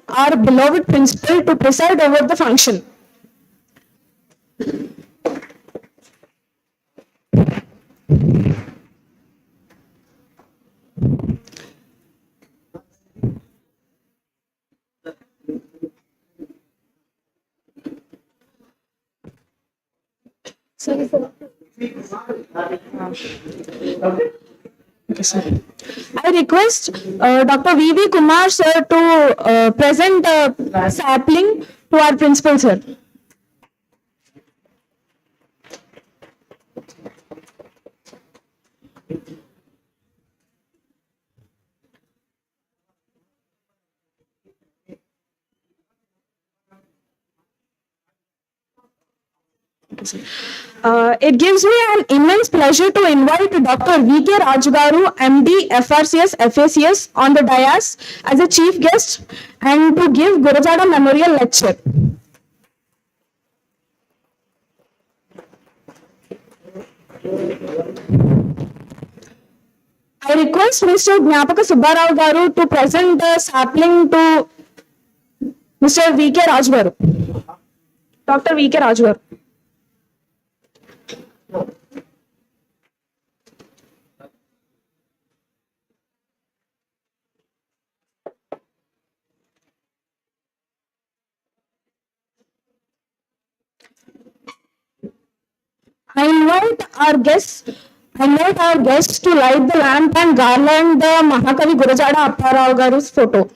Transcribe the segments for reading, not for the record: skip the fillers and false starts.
our beloved principal, to preside over the function. Sorry for. I request Dr. V.V. Kumar sir to present a sapling to our principal sir. It gives me an immense pleasure to invite Dr. V.K. Rajgaru, MD, FRCS, FACS on the dais as a chief guest and to give Gurajada Memorial Lecture. I request Mr. Gnapaka Subbarao Garu to present the sapling to Mr. V.K. Rajgaru. Dr. V.K. Rajgaru. I invite our guests to light the lamp and garland the Mahakavi Gurajada Apparao Garu's photo.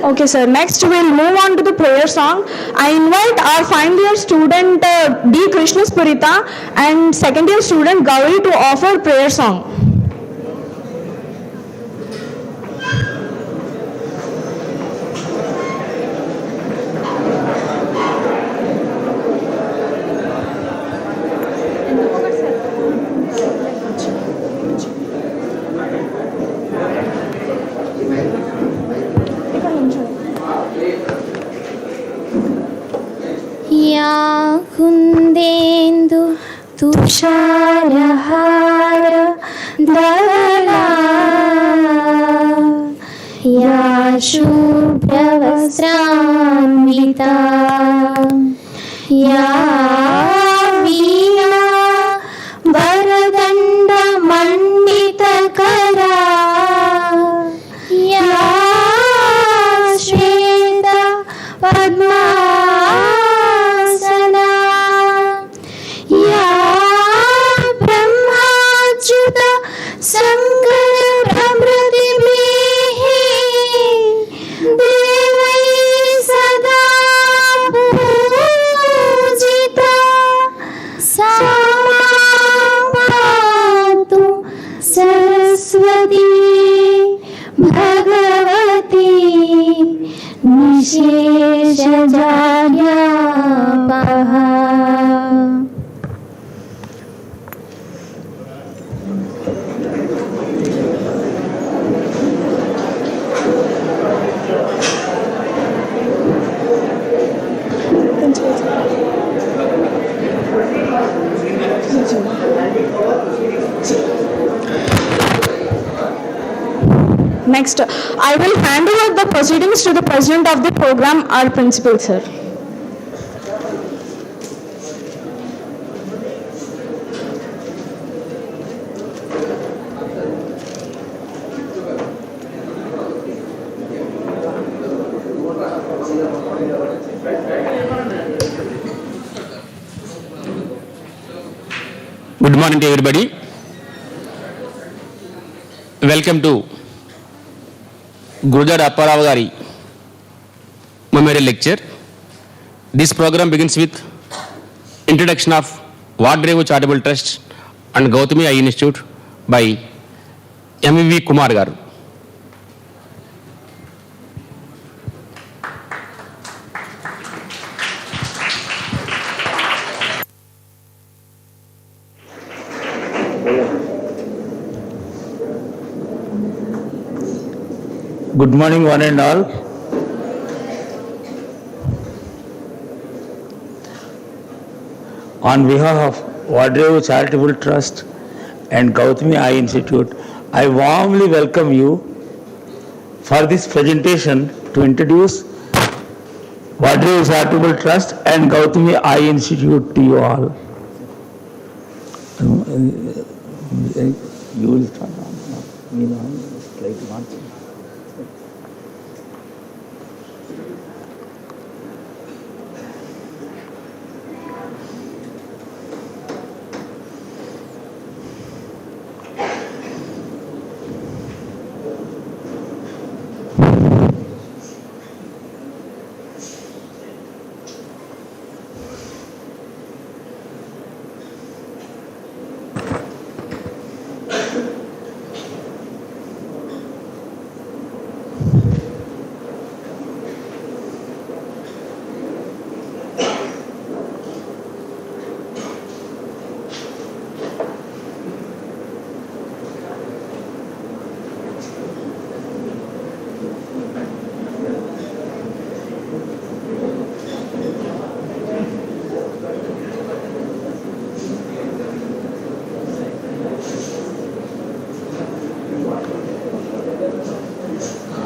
Okay, sir. Next, we'll move on to the prayer song. I invite our final year student D. Krishna Spurita and second year student Gauri to offer prayer song. या कुन्देन्दु तुषारहार धवला या शुभ्रवस्त्रान्विता या वीणा वरदण्डमण्डितकरा या श्वेत पद्मासना या ब्रह्माच्युत शङ्कर प्रभृतिभिः देवैः सदा पूजिता सा पातु Saraswati Bhagwati निशेषजाड्यापः. Next, I will hand over the proceedings to the president of the program, our principal, sir. Good morning to everybody. Welcome to Gurajada'S memorial lecture. This program begins with introduction of Vadrevu Charitable Trust and Gowthami Eye Institute by M.V. Kumar garu. Good morning, one and all. On behalf of Vadrevu Charitable Trust and Gowthami Eye Institute, I warmly welcome you for this presentation to introduce Vadrevu Charitable Trust and Gowthami Eye Institute to you all. You will start on. Like once.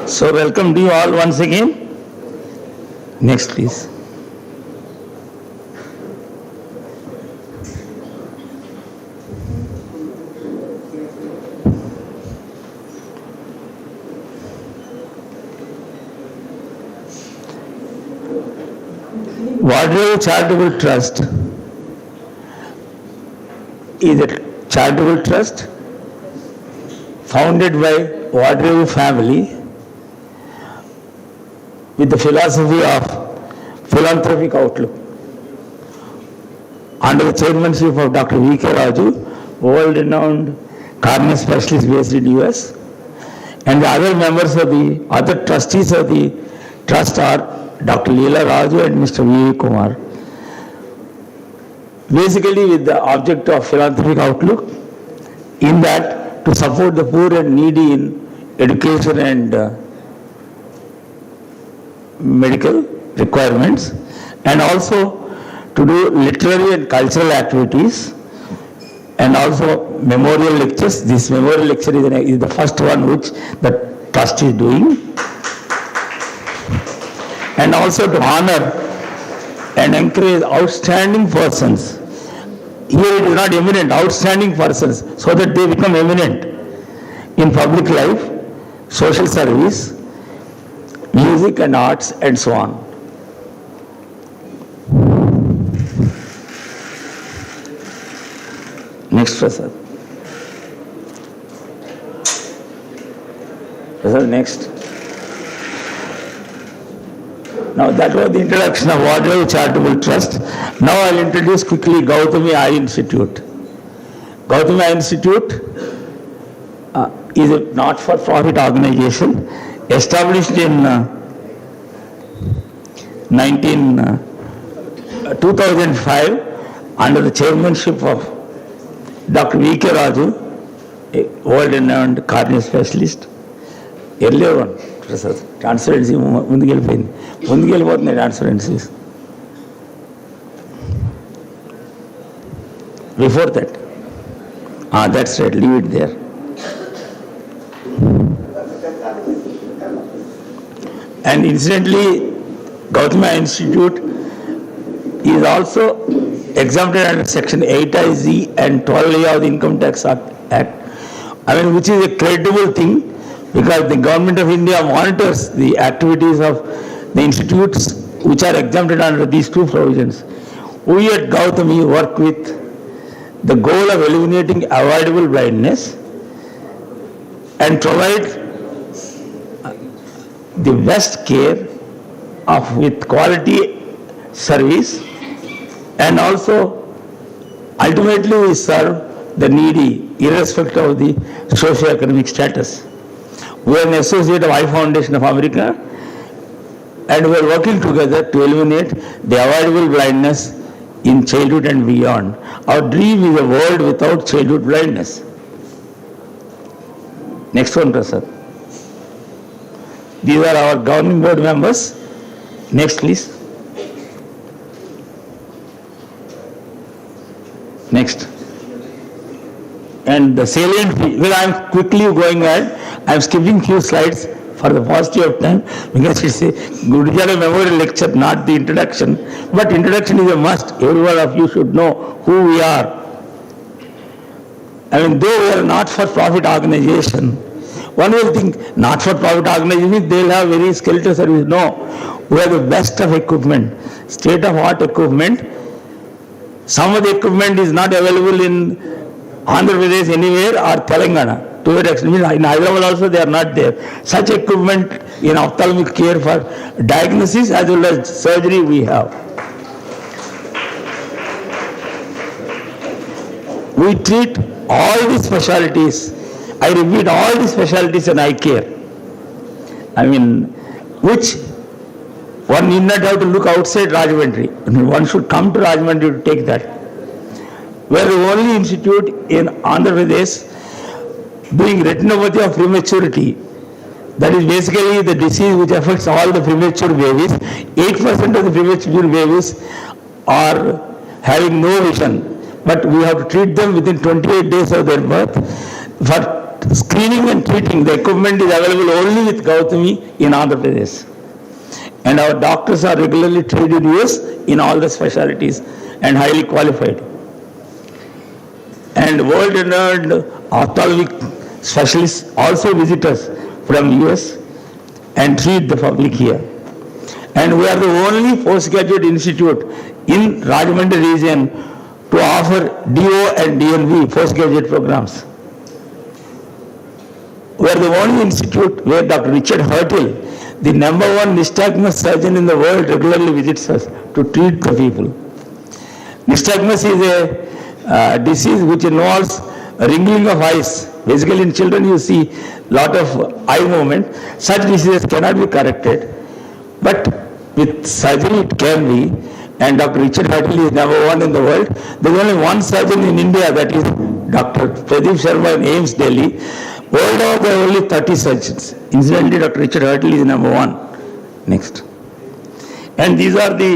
So welcome to you all once again. Next please. Vadrevu Charitable Trust is a charitable trust founded by Vadrevu family with the philosophy of philanthropic outlook. Under the chairmanship of Dr. V.K. Raju, world-renowned cardiac specialist based in US, and the other members of the other trustees of the trust are Dr. Leela Raju and Mr. V. Kumar. Basically with the object of philanthropic outlook, in that to support the poor and needy in education and medical requirements, and also to do literary and cultural activities and also memorial lectures. This memorial lecture is the first one which the trust is doing. And also to honor and encourage outstanding persons. Here it is not eminent, outstanding persons, so that they become eminent in public life, social service, music and arts, and so on. Next, Prasad. Prasad, next. Now that was the introduction of Vadrevu Charitable Trust. Now I will introduce quickly Gowthami Eye Institute. Gowthami Eye Institute is a not-for-profit organization established in 2005 under the chairmanship of Dr. V.K. Raju, a world-renowned cardiac specialist. Earlier one, Prasad, transparency ముందుకెళ్ళిపోతున్నాయి transparencies. Before that. That's right, leave it there. And incidentally, Gowthami Institute is also exempted under Section 8IZ and 12A of the Income Tax Act. Which is a credible thing, because the government of India monitors the activities of the institutes which are exempted under these two provisions. We at Gowthami work with the goal of eliminating avoidable blindness and provide the best care with quality service, and also ultimately we serve the needy irrespective of the socio-economic status. We are an associate of Eye Foundation of America, and we are working together to eliminate the avoidable blindness in childhood and beyond. Our dream is a world without childhood blindness. Next one, Prasad. These are our governing board members. Next, please. Next. And the salient, well, I am quickly going ahead. I am skipping few slides for the paucity of time, because it's a Gurajada memorial lecture, not the introduction. But introduction is a must. Every one of you should know who we are. Though we are a not-for-profit organization, one will think not-for-profit organization, they will have very skeletal service. No, we have the best of equipment, state-of-art equipment. Some of the equipment is not available in Andhra Pradesh anywhere or Telangana. To that extent, in Hyderabad also they are not there. Such equipment in ophthalmic care for diagnosis as well as surgery we have. We treat all the specialties. I repeat, all the specialties in eye care. Which one need not have to look outside Rajahmundry. One should come to Rajahmundry to take that. We are the only institute in Andhra Pradesh doing retinopathy of prematurity. That is basically the disease which affects all the premature babies. 8% of the premature babies are having no vision, but we have to treat them within 28 days of their birth. For screening and treating, the equipment is available only with Gowthami in Andhra Pradesh. And our doctors are regularly trained in US in all the specialties and highly qualified. And world-renowned ophthalmic specialists also visit us from US and treat the public here. And we are the only postgraduate institute in Rajahmundry region to offer DO and DNV postgraduate programs. We are the only institute where Dr. Richard Hurtle, the #1 nystagmus surgeon in the world, regularly visits us to treat the people. Nystagmus is a disease which involves wrinkling of eyes. Basically in children you see lot of eye movement. Such diseases cannot be corrected, but with surgery it can be, and Dr. Richard Hurtle is #1 in the world. There is only one surgeon in India, that is Dr. Pradeep Sharma in AIMS Delhi. World over there are only 30 surgeons. Incidentally, Dr. Richard Hurtle is #1. Next. And these are the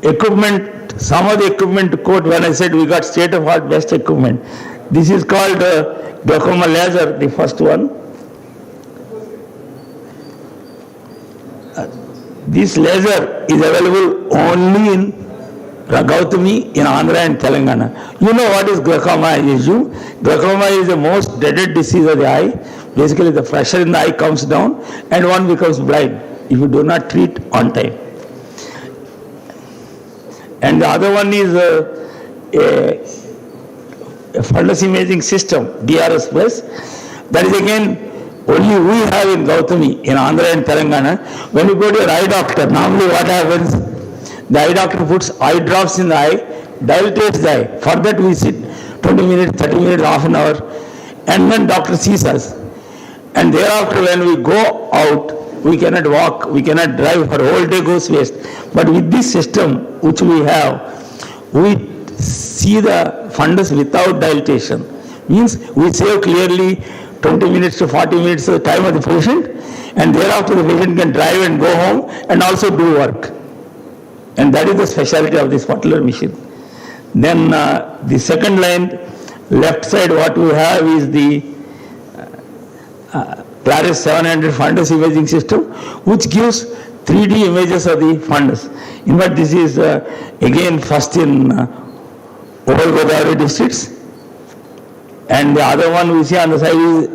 equipment, some of the equipment to quote when I said we got state-of-art best equipment. This is called glaucoma laser, the first one. This laser is available only in Gowthami, in Andhra and Telangana. You know what is glaucoma issue? Glaucoma is the most dreaded disease of the eye. Basically, the pressure in the eye comes down and one becomes blind if you do not treat on time. And the other one is a fundus imaging system, DRS plus. That is again only we have in Gowthami, in Andhra and Telangana. When you go to an eye doctor, normally what happens? The eye doctor puts eye drops in the eye, dilates the eye. For that we sit 20 minutes, 30 minutes, half an hour, and then doctor sees us. And thereafter when we go out, we cannot walk, we cannot drive, our whole day goes waste. But with this system which we have, we see the fundus without dilatation. Means we save clearly 20 minutes to 40 minutes of the time of the patient, and thereafter the patient can drive and go home and also do work. And that is the specialty of this particular machine. Then the second line, left side what we have is the Claris 700 fundus imaging system, which gives 3D images of the fundus. In fact, this is again first in Gurajada'S districts. And the other one we see on the side is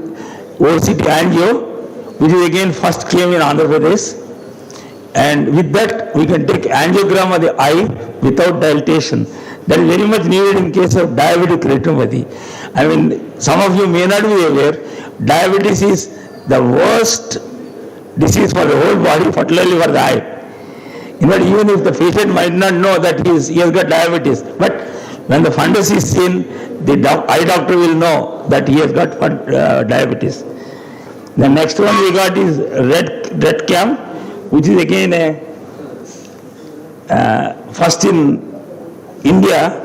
OCT angio, which is again first came in Andhra Pradesh. And with that, we can take angiogram of the eye without dilatation. That is very much needed in case of diabetic retinopathy. I mean, some of you may not be aware, diabetes is the worst disease for the whole body, particularly for the eye. In fact, even if the patient might not know that he has got diabetes, but when the fundus is seen, the eye doctor will know that he has got diabetes. The next one we got is red cam, which is again first in India,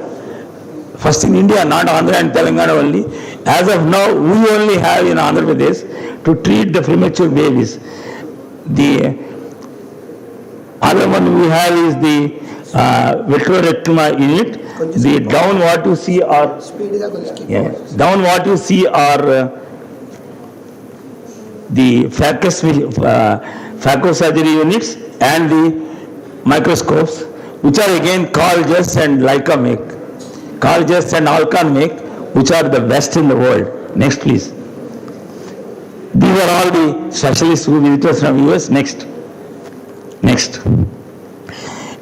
not Andhra and Telangana only. As of now, we only have in Andhra Pradesh to treat the premature babies. The other one we have is the vitreoretinal unit. The down what you see are the phacosurgery units and the microscopes, which are again Carl Zeiss and Leica make. Carl Zeiss and Alcon make, which are the best in the world. Next, please. These are all the specialists who visit us from US. Next.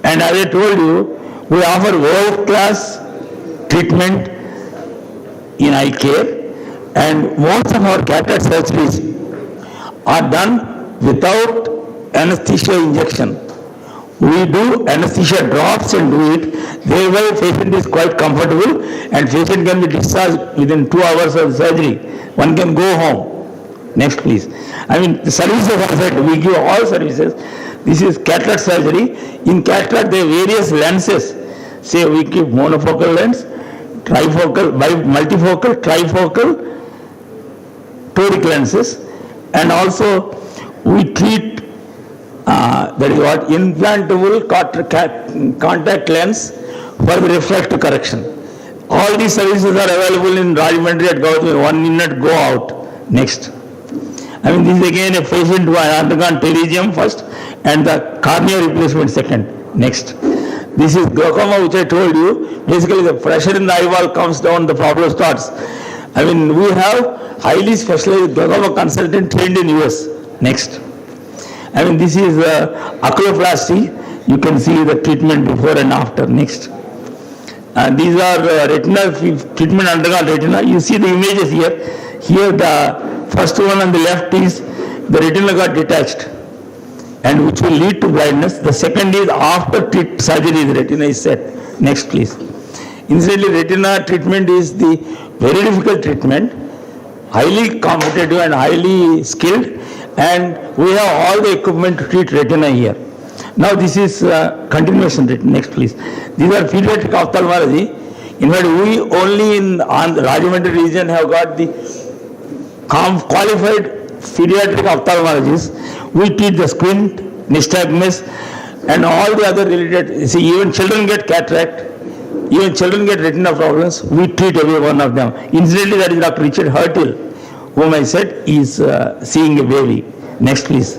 And as I told you, we offer world-class treatment in eye care, and most of our cataract surgeries are done without anesthesia injection. We do anesthesia drops and do it, thereby patient is quite comfortable and patient can be discharged within 2 hours of surgery. One can go home. Next, please. I mean, the services are said, we give all services. This is cataract surgery. In cataract, there are various lenses. Say we give monofocal lens, trifocal, multifocal, trifocal, toric lenses, and also we treat that is what implantable contact lens for the refractive correction. All these services are available in Rajahmundry at Gowthami. 1 minute, go out. Next. I mean, this is again a patient who has undergone pterygium first and the cornea replacement second. Next. This is glaucoma, which I told you. Basically, the pressure in the eyeball comes down, the problem starts. I mean, we have highly specialized glaucoma consultant trained in US. Next. I mean, this is oculoplasty. You can see the treatment before and after. Next. These are retinal treatment undergone retina. You see the images here. Here the first one on the left is the retina got detached and which will lead to blindness. The second is after surgery the retina is set. Next, please. Incidentally, retina treatment is the very difficult treatment, highly competitive and highly skilled, and we have all the equipment to treat retina here. Now this is continuation retina. Next, please. These are pediatric ophthalmology. In fact, we only in Rajahmundry region have got the qualified pediatric ophthalmologists. We treat the squint, nystagmus, and all the other related, see, even children get cataract, even children get retina problems, we treat every one of them. Incidentally, that is Dr. Richard Hurtle, whom I said is seeing a baby. Next, please.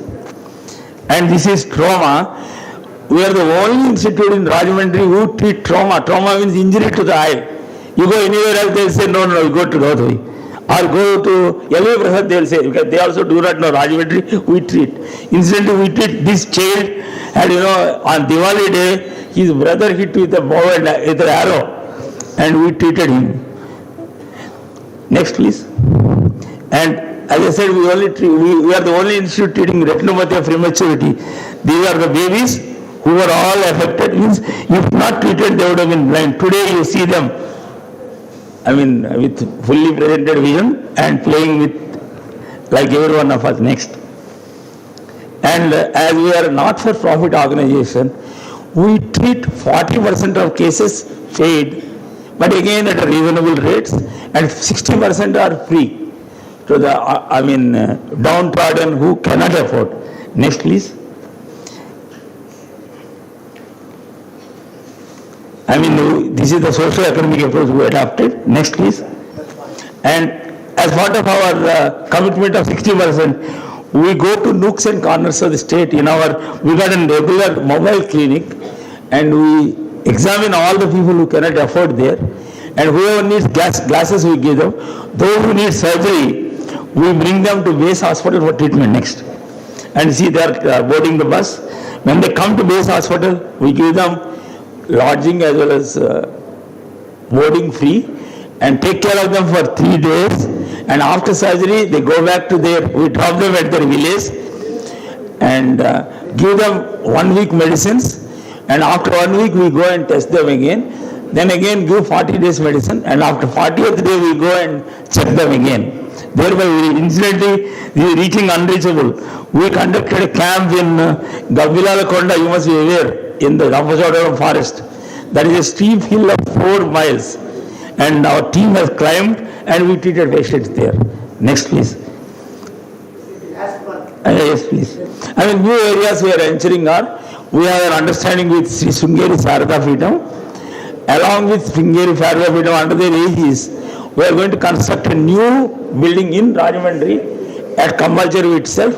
And this is trauma. We are the only institute in Rajahmundry who treat trauma. Trauma means injury to the eye. You go anywhere else, they will say, no, you go to Gowthami. Or go to L.A. Prasad, they will say, because they also do not know Rajahmundry, we treat. Incidentally, we treat this child, and on Diwali day, his brother hit with a bow and with an arrow, and we treated him. Next, please. And as I said, we are the only institute treating retinopathy of prematurity. These are the babies who were all affected. Means if not treated, they would have been blind. Today you see them, with fully presented vision and playing with like every one of us. Next. And as we are a not-for-profit organization, we treat 40% of cases paid, but again at a reasonable rates, and 60% are free to the downtrodden who cannot afford. Next, please. This is the socio-economic approach we adopted. Next, please. And as part of our commitment of 60%, we go to nooks and corners of the state. We got a regular mobile clinic, and we examine all the people who cannot afford there, and whoever needs glasses we give them. Those who need surgery, we bring them to base hospital for treatment. Next. And see, they are boarding the bus. When they come to base hospital, we give them lodging as well as boarding free, and take care of them for 3 days. And after surgery, they go back to we drop them at their village and give them 1 week medicines. And after 1 week, we go and test them again. Then again give 40 days medicine. And after 40th day, we go and check them again. Thereby, incidentally, reaching unreachable. We conducted a camp in Gavilalakonda, you must be aware, in the Rappachodaram forest. That is a steep hill of 4 miles. And our team has climbed, and we treated patients there. Next, please. Yes, please. New areas we are entering are, we have an understanding with Sri Sringeri Sarada Peetham. Along with Sringeri Sarada Peetham, under their aegis, we are going to construct a new building in Rajahmundry at Kambalcheru itself,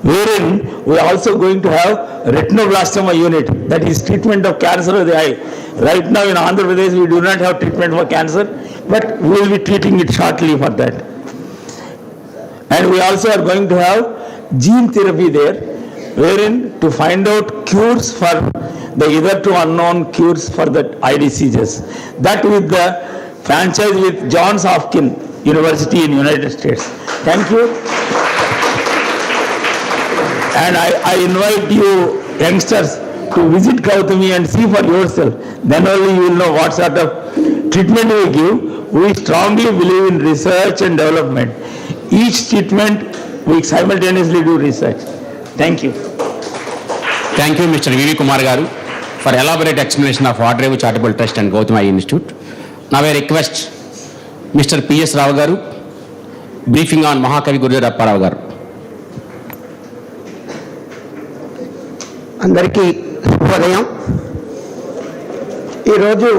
wherein we are also going to have retinoblastoma unit, that is treatment of cancer of the eye. Right now in Andhra Pradesh, we do not have treatment for cancer, but we will be treating it shortly for that. And we also are going to have gene therapy there, wherein to find out cures for the hitherto unknown cures for the eye diseases. That with the franchise with Johns Hopkins University in United States. Thank you. And I invite you youngsters to visit Gowthami and see for yourself. Then only you will know what sort of treatment we give. We strongly believe in research and development. Each treatment we simultaneously do research. Thank you. Thank you, Mr. V.V. Kumar Garu, for elaborate explanation of Vadrevu Charitable Trust and Gowthami Institute. Now I request Mr. P.S. Rao Garu, briefing on Mahakavi Gurajada'S Garu. అందరికీ శుభోదయం. ఈరోజు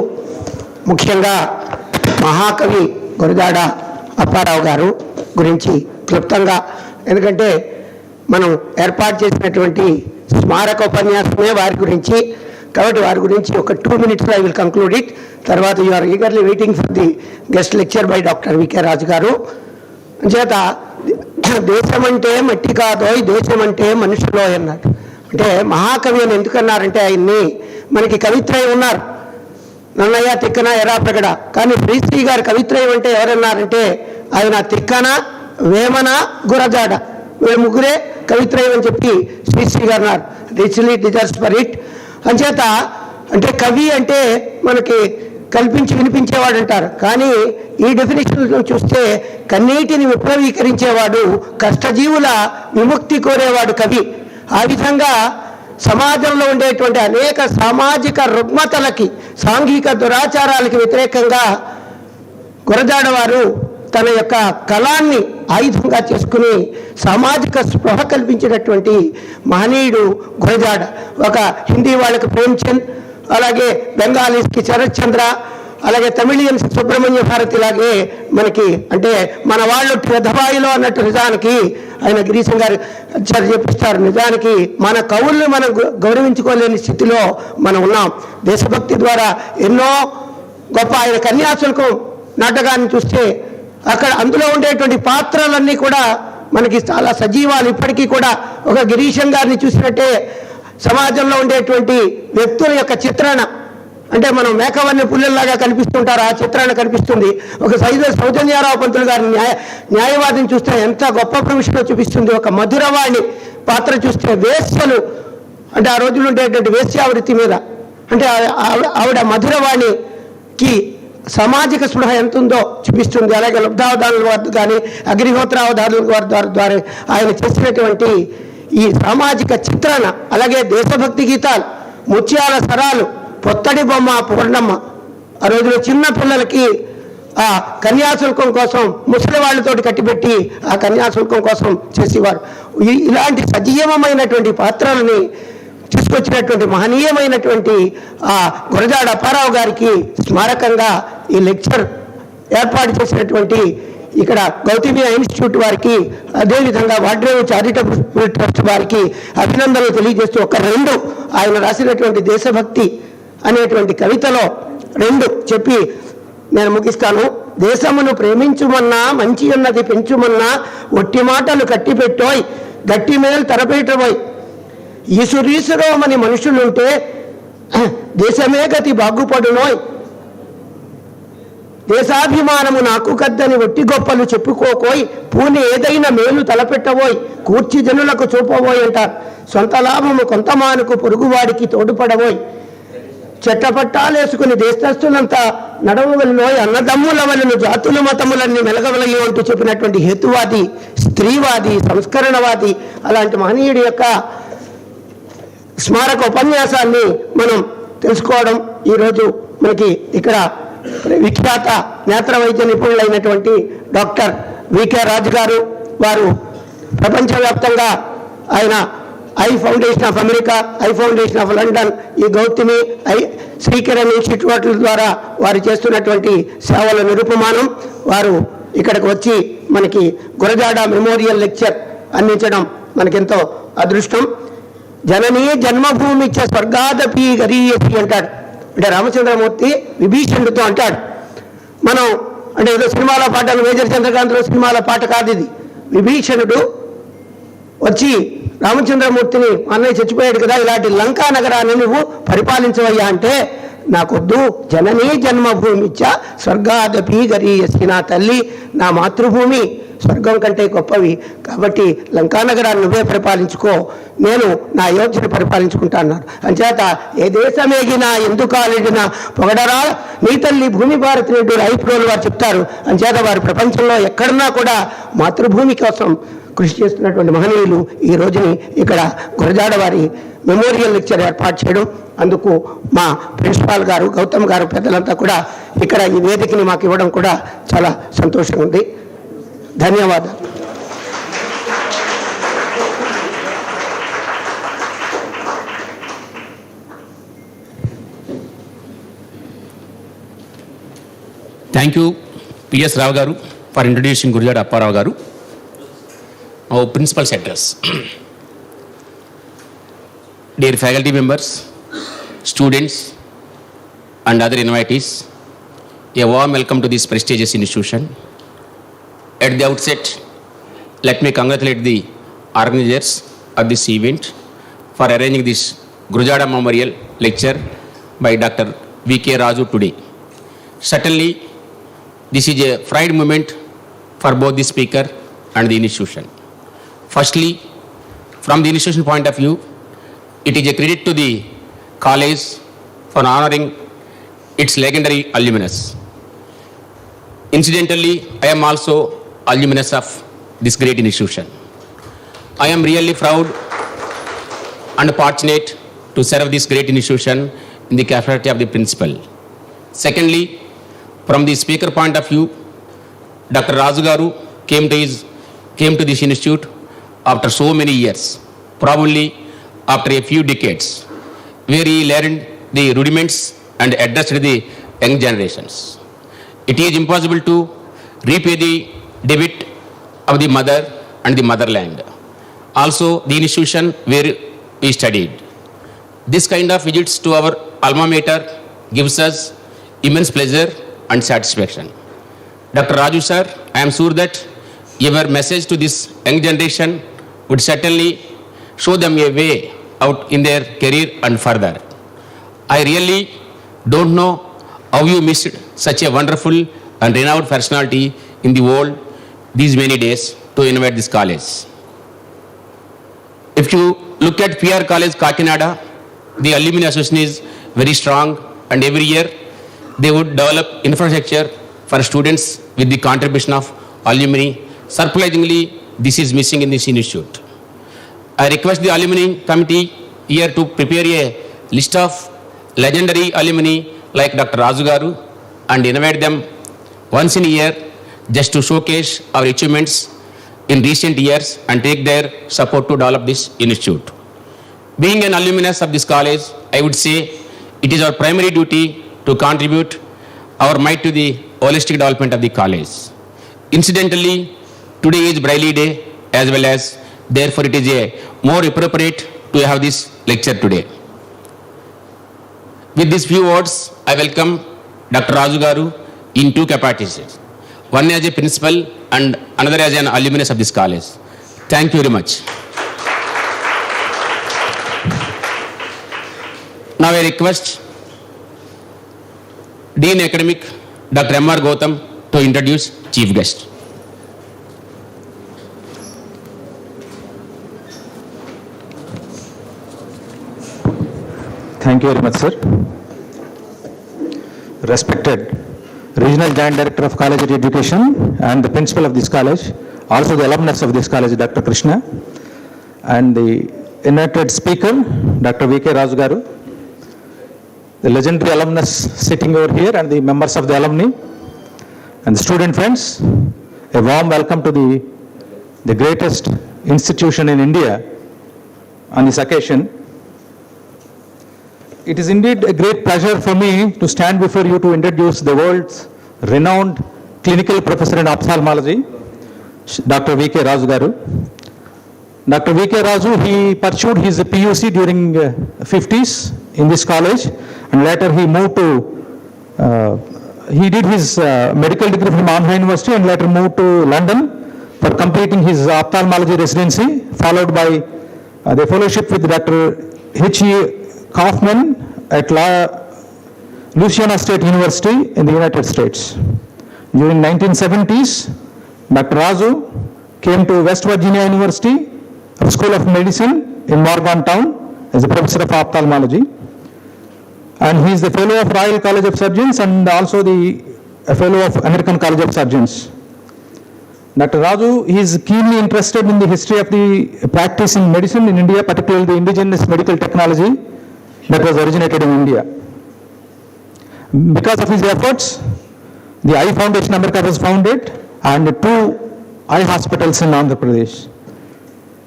ముఖ్యంగా మహాకవి గురజాడ అప్పారావు గారు గురించి క్లుప్తంగా, ఎందుకంటే మనం ఏర్పాటు చేసినటువంటి స్మారక ఉపన్యాసమే వారి గురించి, కాబట్టి వారి గురించి ఒక 2 minutes I will conclude it. తర్వాత you are eagerly waiting for the guest lecture by doctor V K Raju garu. అంచేత దేశం అంటే మట్టి కాదోయ్, దేశం అంటే మనుషులో అన్నారు. అంటే మహాకవి అని ఎందుకన్నారంటే ఆయన్ని, మనకి కవిత్రయం ఉన్నారు, నన్నయ్య తిక్కన ఎరా ప్రగడ, కానీ శ్రీశ్రీ గారి కవిత్రయం అంటే ఎవరన్నారంటే ఆయన తిక్కన, వేమన, గురజాడ, వీళ్ళ ముగ్గురే కవిత్రయం అని చెప్పి శ్రీశ్రీ గారు అన్నారు. Richly deserves for it. అంచేత అంటే కవి అంటే మనకి కల్పించి వినిపించేవాడు అంటారు, కానీ ఈ డెఫినేషన్ చూస్తే కన్నీటిని విప్లవీకరించేవాడు, కష్టజీవుల విముక్తి కోరేవాడు కవి. ఆ విధంగా సమాజంలో ఉండేటువంటి అనేక సామాజిక రుగ్మతలకి, సాంఘిక దురాచారాలకి వ్యతిరేకంగా గురజాడ వారు తన యొక్క కళాన్ని ఆయుధంగా చేసుకుని సామాజిక స్పృహ కల్పించినటువంటి మహనీయుడు గురజాడ. ఒక హిందీ వాళ్ళకి ప్రేమ్చంద్, అలాగే బెంగాలీస్కి శరత్చంద్ర, అలాగే తమిళియన్స్ సుబ్రహ్మణ్య భారతి లాగే మనకి అంటే మన వాళ్ళు రథబాయిలో అన్నట్టు నిజానికి ఆయన గిరీశం గారు చెప్పిస్తారు. నిజానికి మన కవుల్ని మనం గౌరవించుకోలేని స్థితిలో మనం ఉన్నాం. దేశభక్తి ద్వారా ఎన్నో గొప్ప ఆయన కన్యాశుల్కం నాటకాన్ని చూస్తే అక్కడ అందులో ఉండేటువంటి పాత్రలన్నీ కూడా మనకి చాలా సజీవాలు. ఇప్పటికీ కూడా ఒక గిరీశం గారిని చూసినట్టే సమాజంలో ఉండేటువంటి వ్యక్తుల యొక్క చిత్రణ, అంటే మనం మేకవన్నీ పుల్లల్లాగా కనిపిస్తుంటారు, ఆ చిత్రాన్ని కనిపిస్తుంది. ఒక సౌజన్యారావు పంతులు గారి న్యాయవాదిని చూస్తే ఎంత గొప్ప ప్రవిషలో చూపిస్తుంది. ఒక మధురవాణి పాత్ర చూస్తే వేశ్యలు, అంటే ఆ రోజులు ఉండేటువంటి వేశ్యావృత్తి మీద, అంటే ఆవిడ మధురవాణికి సామాజిక స్పృహ ఎంత ఉందో చూపిస్తుంది. అలాగే లబ్ధావధానుల వారు కానీ అగ్నిహోత్రావధానుల వారి ద్వారా ఆయన చేసినటువంటి ఈ సామాజిక చిత్రణ, అలాగే దేశభక్తి గీతాలు, ముత్యాల సరాలు, పొత్తడి బొమ్మ, పూర్ణమ్మ, ఆ రోజున చిన్న పిల్లలకి ఆ కన్యాశుల్కం కోసం ముసలి వాళ్ళతోటి కట్టిపెట్టి ఆ కన్యాశుల్కం కోసం చేసేవారు. ఇలాంటి సజీవమైనటువంటి పాత్రలని తీసుకొచ్చినటువంటి మహనీయమైనటువంటి ఆ గురజాడ అప్పారావు గారికి స్మారకంగా ఈ లెక్చర్ ఏర్పాటు చేసినటువంటి ఇక్కడ గౌతమి ఇన్స్టిట్యూట్ వారికి, అదేవిధంగా వాడ్రేవు చారిటబుల్ ట్రస్ట్ వారికి అభినందనలు తెలియజేస్తూ ఒక రెండు ఆయన రాసినటువంటి దేశభక్తి అనేటువంటి కవితలో రెండు చెప్పి నేను ముగిస్తాను. దేశమును ప్రేమించుమన్నా, మంచి ఉన్నది పెంచుమన్నా, ఒట్టి మాటలు కట్టిపెట్టోయ్, గట్టి మేలు తరపేటబోయ్, ఈసురీసురోమని మనుషులుంటే దేశమే గతి బాగుపడునోయ్, దేశాభిమానము నాకు కద్దని ఒట్టి గొప్పలు చెప్పుకోకోయ్, పూని ఏదైనా మేలు తలపెట్టబోయ్, కూర్చి జనులకు చూపబోయ్ అంటారు. సొంత లాభము కొంతమానుకు పొరుగువాడికి తోడుపడబోయ్, చెట్టపట్టాలేసుకుని దేశస్తులంతా నడవవలనోయ్, అన్నదమ్ముల వలన జాతుల మతములన్నీ మెలగవలయో అంటూ చెప్పినటువంటి హేతువాది, స్త్రీవాది, సంస్కరణవాది అలాంటి మహనీయుడి యొక్క స్మారక ఉపన్యాసాన్ని మనం తెలుసుకోవడం ఈరోజు మనకి ఇక్కడ విఖ్యాత నేత్ర వైద్య నిపుణులైనటువంటి డాక్టర్ వికే రాజు గారు, వారు ప్రపంచవ్యాప్తంగా ఆయన I foundation of America, I foundation of London, ఈ గౌతమి శ్రీకిరణ్ ఇన్స్టిట్యూట్ల ద్వారా వారు చేస్తున్నటువంటి సేవల నిరుపమానం. వారు ఇక్కడికి వచ్చి మనకి గురజాడ మెమోరియల్ లెక్చర్ అందించడం మనకెంతో అదృష్టం. జననీ జన్మభూమిచ్చ స్వర్గాదపి గరీయసి అంటాడు. అంటే రామచంద్రమూర్తి విభీషణుడితో అంటాడు. మనం అంటే ఏదో సినిమాల పాటలు, మేజర్ చంద్రకాంత్లో సినిమాల పాట కాదు ఇది. విభీషణుడు వచ్చి రామచంద్రమూర్తిని, అన్నయ్య చచ్చిపోయాడు కదా, ఇలాంటి లంకా నగరాన్ని నువ్వు పరిపాలించవయ్యా అంటే, నాకొద్దు, జననీ జన్మభూమిచ్చ స్వర్గాదపి గరీయసి, నా తల్లి, నా మాతృభూమి స్వర్గం కంటే గొప్పవి, కాబట్టి లంకానగరాన్ని నువ్వే పరిపాలించుకో, నేను నా అయోధ్యను పరిపాలించుకుంటా అన్నారు. అంచేత ఏ దేశమేగినా ఎందుకాలిడినా పొగడరా నీ తల్లి భూమి భారతి రెడ్డి రైపురోలు వారు చెప్తారు. అంచేత వారు ప్రపంచంలో ఎక్కడన్నా కూడా మాతృభూమి కోసం కృషి చేస్తున్నటువంటి మహనీయులు ఈ రోజుని ఇక్కడ గురజాడ వారి మెమోరియల్ లెక్చర్ ఏర్పాటు చేయడం, అందుకు మా ప్రిన్సిపాల్ గారు, గౌతమ్ గారు, పెద్దలంతా కూడా ఇక్కడ ఈ వేదికని మాకు ఇవ్వడం కూడా చాలా సంతోషంగా ఉంది. ధన్యవాదాలు. Thank you, P.S. Rao garu, for introducing Gurajada Apparao garu. Our principal's address. Dear faculty members, students, and other invitees, a warm welcome to this prestigious institution. At the outset, let me congratulate the organizers of this event for arranging this Gurajada Memorial Lecture by Dr. V.K. Raju today. Certainly, this is a pride moment for both the speaker and the institution. Firstly, from the institution point of view, it is a credit to the college for honoring its legendary alumnus. Incidentally, I am also alumnus of this great institution. I am really proud and fortunate to serve this great institution in the capacity of the principal. Secondly, from the speaker point of view, Dr. Raju Garu came to this institute after so many years, probably after a few decades, where he learned the rudiments and addressed the young generations. It is impossible to repay the debt of the mother and the motherland. Also, the institution where we studied. This kind of visits to our alma mater gives us immense pleasure and satisfaction. Dr. Raju sir, I am sure that your message to this young generation would certainly show them a way out in their career and further. I really don't know how you missed such a wonderful and renowned personality in the world these many days to invite this college. If you look at PR College Kakinada, the alumni association is very strong, and every year they would develop infrastructure for students with the contribution of alumni. Surprisingly, this is missing in this institute. I request the alumni committee here to prepare a list of legendary alumni like Dr. Raju Garu and invite them once in a year just to showcase our achievements in recent years and take their support to develop this institute. Being an alumnus of this college, I would say it is our primary duty to contribute our might to the holistic development of the college. Incidentally, today is Braille Day as well as, therefore it is a more appropriate to have this lecture today. With these few words, I welcome Dr. Raju Garu in two capacities. One as a principal and another as an alumnus of this college. Thank you very much. Now I request Dean Academic Dr. M.R. Gowtham to introduce Chief Guest. Thank you very much, sir. Respected Regional Joint Director of College Education and the Principal of this college, also the alumnus of this college, Dr. Krishna, and the invited speaker, Dr. V.K. Raju Garu, the legendary alumnus sitting over here, and the members of the alumni, and the student friends. A warm welcome to the greatest institution in India on this occasion. It is indeed a great pleasure for me to stand before you to introduce the world's renowned clinical professor in ophthalmology, Dr. V.K. Raju Garu. Dr. V.K. Raju, he pursued his PUC during 50s in this college, and later he moved to, he did his medical degree from Mannheim University and later moved to London for completing his ophthalmology residency, followed by the fellowship with Dr. H.E. Kaufman at Louisiana State University in the United States. During 1970s, Dr. Raju came to West Virginia University School of Medicine in Morgantown as a professor of ophthalmology. And he is the fellow of Royal College of Surgeons and also a fellow of American College of Surgeons. Dr. Raju is keenly interested in the history of the practice in medicine in India, particularly the indigenous medical technology that was originated in India. Because of his efforts, the Eye Foundation America was founded and 2 eye hospitals in Andhra Pradesh.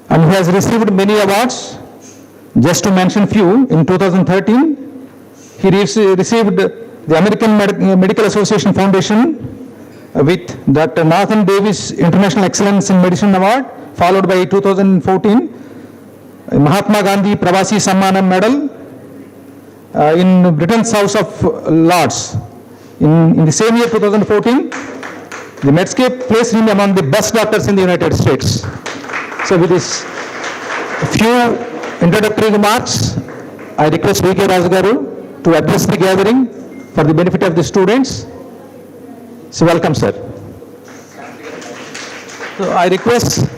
And he has received many awards. Just to mention few, in 2013, he received the American Medical Association Foundation with Dr. Nathan Davis International Excellence in Medicine Award, followed by 2014, Mahatma Gandhi Pravasi Sammanam Medal, in Britain's House of Lords. In the same year, 2014, the Medscape placed him among the best doctors in the United States. So with this few introductory remarks, I request V.K. Raju Garu to address the gathering for the benefit of the students. So welcome, sir. So I request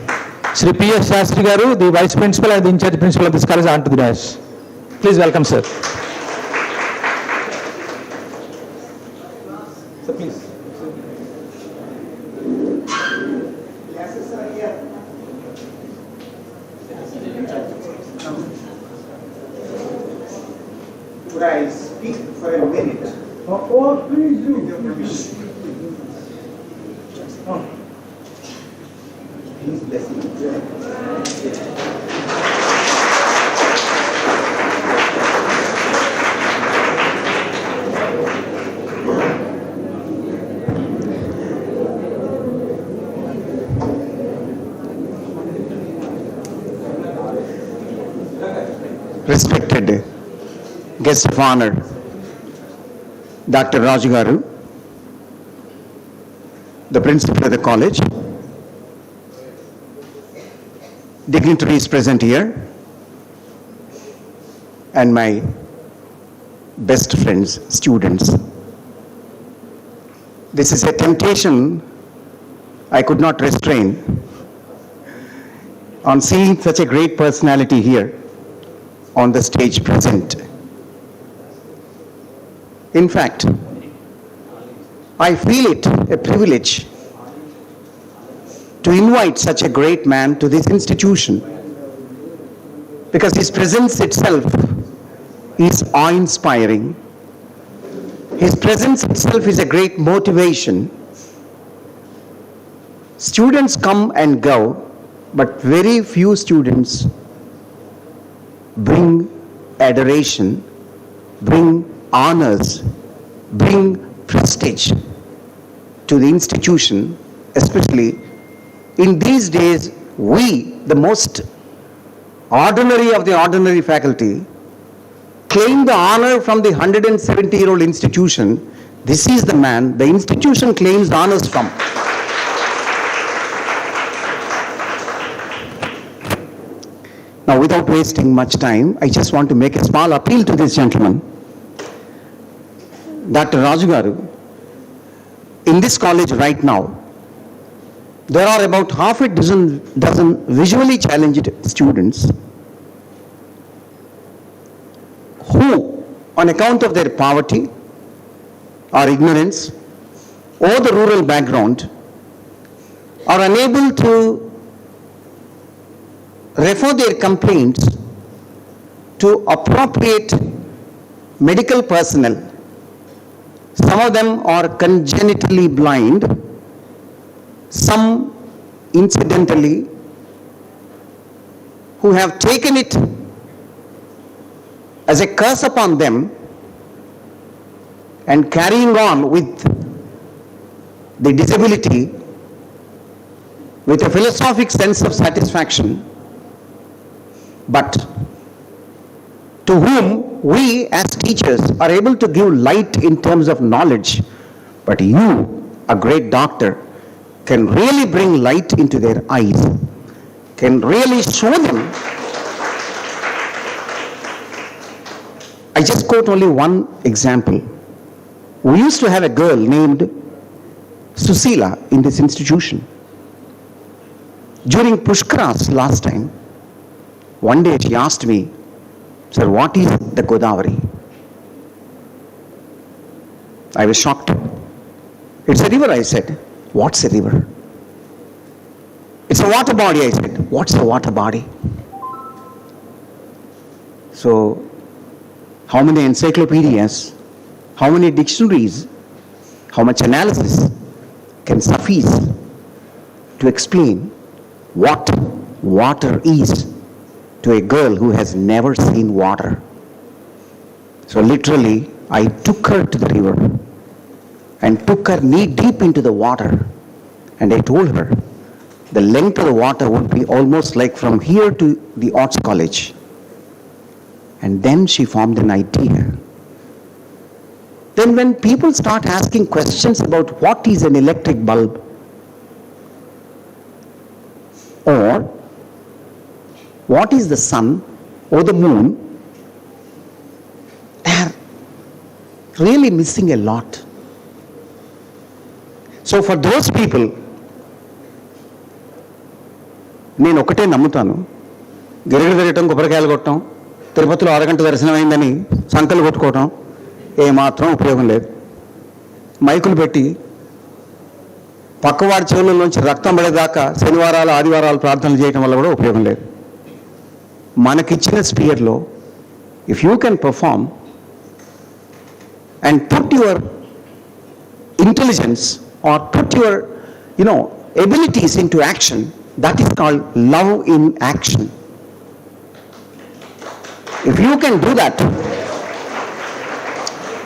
Sri P.S. Shastri Garu, the Vice Principal and the In-charge Principal of this college, onto the dais. Please welcome, sir. So please. Could I speak for a minute? Oh, please do. With your permission. Respected guest of honor, Dr. Raju Garu, the principal of the college, dignitaries present here, and my best friends, students. This is a temptation I could not restrain on seeing such a great personality here on the stage present. In fact, I feel it a privilege to invite such a great man to this institution because his presence itself is awe-inspiring. His presence itself is a great motivation. Students come and go, but very few students bring adoration, bring honors, bring prestige to the institution, especially in these days. We, the most ordinary of the ordinary faculty, claim the honor from the 170-year-old institution. This is the man the institution claims the honors from. Now, without wasting much time, I just want to make a small appeal to this gentleman. Dr. Raju Garu, in this college right now, there are about half a dozen visually challenged students who, on account of their poverty or ignorance or the rural background, are unable to refer their complaints to appropriate medical personnel. Some of them are congenitally blind, some incidentally, who have taken it as a curse upon them and carrying on with the disability with a philosophic sense of satisfaction, but to whom we as teachers are able to give light in terms of knowledge. But you, a great doctor, can really bring light into their eyes, can really show them. I just quote only one example. We used to have a girl named Susila in this institution. During Pushkaras last time, one day she asked me, "Sir, what is the Godavari?" I was shocked. "It's a river," I said. "What's a river?" "It's a water body," I said. "What's a water body?" So, how many encyclopedias, how many dictionaries, how much analysis can suffice to explain what water is to a girl who has never seen water? So literally, I took her to the river and took her knee deep into the water, and I told her the length of the water would be almost like from here to the Arts College. And then she formed an idea. Then when people start asking questions about what is an electric bulb, or what is the sun or the moon, they are really missing a lot. So for those people, నేను ఒకటే నమ్ముతాను, గిరిగిరి తిరగటం, కొబ్బరికాయలు కొట్టడం, తిరుపతిలో అరగంట దర్శనం అయిందని సంకలు కొట్టుకోవటం ఏమాత్రం ఉపయోగం లేదు. మైకులు పెట్టి పక్కవాడి చెవులలోంచి రక్తం పడేదాకా శనివారాలు ఆదివారాలు ప్రార్థనలు చేయడం వల్ల కూడా ఉపయోగం లేదు. మనకిచ్చిన స్పియర్లో if you can perform and put your intelligence or put your abilities into action, that is called love in action. If you can do that,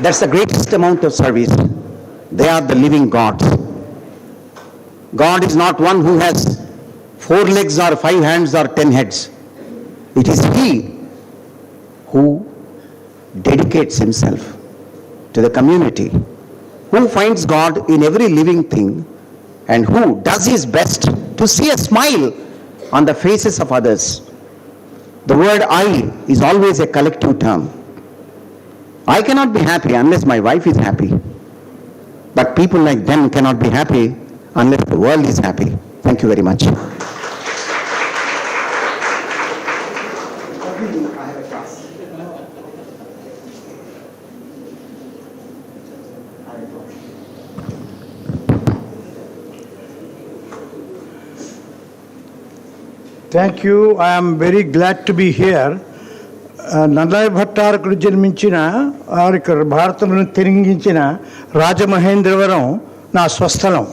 that's the greatest amount of service. They are the living gods. God is not one who has 4 legs or 5 hands or 10 heads. It is He who dedicates himself to the community, who finds God in every living thing, and who does his best to see a smile on the faces of others. The word I is always a collective term. I cannot be happy unless my wife is happy. But people like them cannot be happy unless the world is happy. Thank you very much. Thank you. I am very glad to be here. Nallayya భట్టారకుడు జన్మించిన భారతంలో తిరిగించిన రాజమహేంద్రవరం నా స్వస్థలం.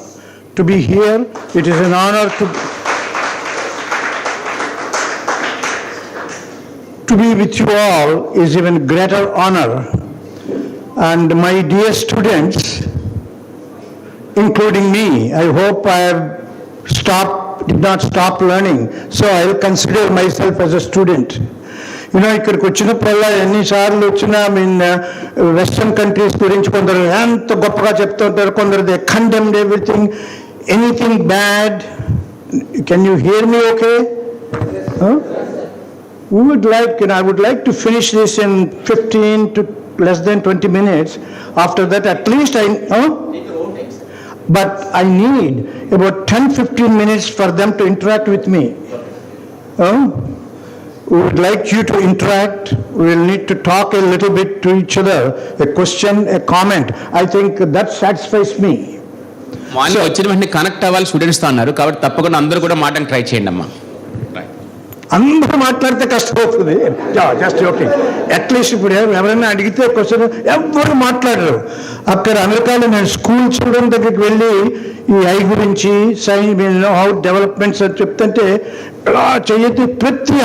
To be here, it is an honour to be with you all is even greater honor. And my dear students, including me, I hope I have did not stop learning, so I will consider myself as a student. ఇక్కడికి వచ్చినప్పుడల్లా ఎన్నిసార్లు వచ్చినా western countries గురించి కొందరు ఎంత గొప్పగా చెప్తూ ఉంటారు, కొందరు they condemned everything, anything bad. Can you here me okay? I would like to finish this in 15 to less than 20 minutes. After that, at least but I need about 10-15 minutes for them to interact with me. We would like you to interact. We will need to talk a little bit to each other, a question, a comment. I think that satisfies me. Morning వచ్చిన వెంటనే connect అవ్వాలి స్టూడెంట్స్తో అన్నారు, కాబట్టి తప్పకుండా అందరూ కూడా మాట్లాడి try చేయండి అమ్మా. అందరూ మాట్లాడితే కష్టమవుతుంది. Just okay. అట్లీస్ట్ ఇప్పుడు ఎవరైనా అడిగితే క్వశ్చన్ ఎవరు మాట్లాడరు. అక్కడ అమెరికాలో నేను స్కూల్ చిల్డ్రన్ దగ్గరికి వెళ్ళి ఈ ఐ గురించి హౌ డెవలప్మెంట్స్ అని చెప్తుంటే ఇలా చెయ్యి ప్రతి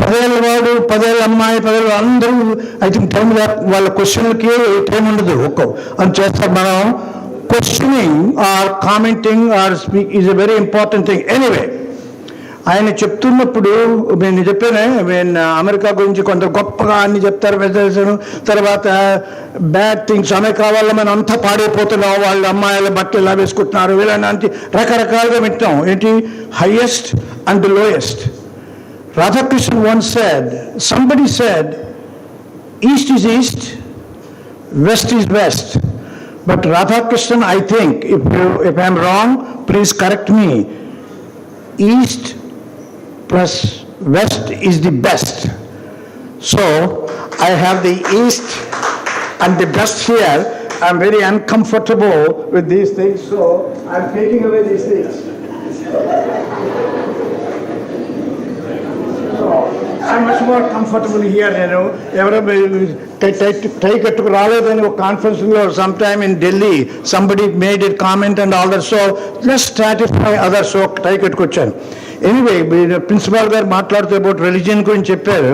10 ఏళ్ళ వాడు, 10 ఏళ్ళ అమ్మాయి, 10 ఏళ్ళ అందరూ ఐ థింక్ టైం వాళ్ళ క్వశ్చన్లకి టైం ఉండదు. అని చేస్తారు. మనం questioning or commenting or speak is a very important thing. Anyway, ఆయన చెప్తున్నప్పుడు నేను చెప్పాను, అమెరికా గురించి కొంత గొప్పగా అన్ని చెప్తారు. తర్వాత బ్యాడ్ థింగ్స్, అమెరికా వల్ల మనం అంతా పాడైపోతున్నాం, వాళ్ళ అమ్మాయిల బట్టలు ఎలా వేసుకుంటున్నారు, ఇలాంటి రకరకాలుగా వింటాం. ఏంటి highest and lowest. Radhakrishnan once said, somebody said, East is East, West is West. But Radhakrishnan, I think, if I am wrong, please correct me. East plus West is the best. So, I have the East and the best here. I am very uncomfortable with these things, so I am taking away these things. I'm much more comfortable here, టై కట్టుకు రాలేదని ఒక కాన్ఫరెన్స్లో sometime in Delhi, somebody made a comment and all that, so let's satisfy others, so tie కట్టుకొచ్చాను. Anyway, principal garu మాట్లాడుతూ about religion గురించి చెప్పారు.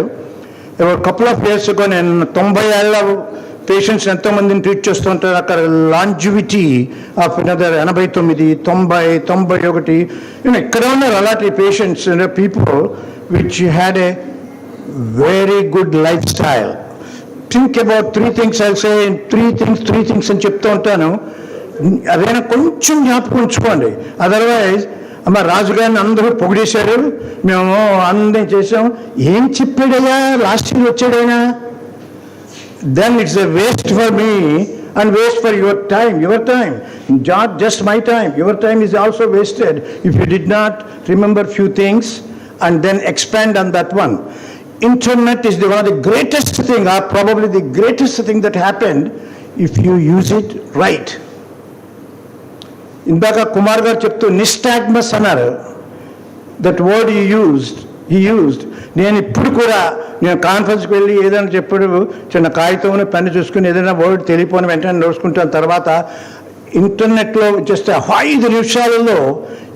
Couple of years ago నేను 90 ఏళ్ళ patients ఎంతోమందిని ట్రీట్ చేస్తూ ఉంటారు. అక్కడ లాంజివిటీ ఆఫ్ 89, 90, 91, ఇక్కడ ఉన్నారు అలాంటి patients, people which had a very good lifestyle. Think about 3 things. I'll say in 3 things అని చెప్తూ ఉంటాను. అదైనా కొంచెం జ్ఞాపకం ఉంచుకోండి. అదర్వైజ్ అమ్మ రాజుగారిని అందరూ పొగిడేశారు, మేము అందరం చేసాం, ఏం చెప్పాడయ్యా లాస్ట్ ఇయర్ వచ్చాడైనా. Then it's a waste for me and waste for your time, not just my time. Your time is also wasted if you did not remember few things and then expand on that one. Internet is one of the greatest thing, or probably the greatest thing that happened if you use it right. ఇందాక కుమార్ గారు చెప్తూ nystagmus అన్నారు. That word he used. నేను ఇప్పుడు కూడా నేను కాన్ఫరెన్స్కి వెళ్ళి ఏదైనా చెప్పాడు, చిన్న కాగితం పెన్ను చూసుకుని ఏదైనా వర్డ్ తెలియపోని వెంటనే నోసుకుంటాను. తర్వాత ఇంటర్నెట్లో జస్ట్ 5 నిమిషాలలో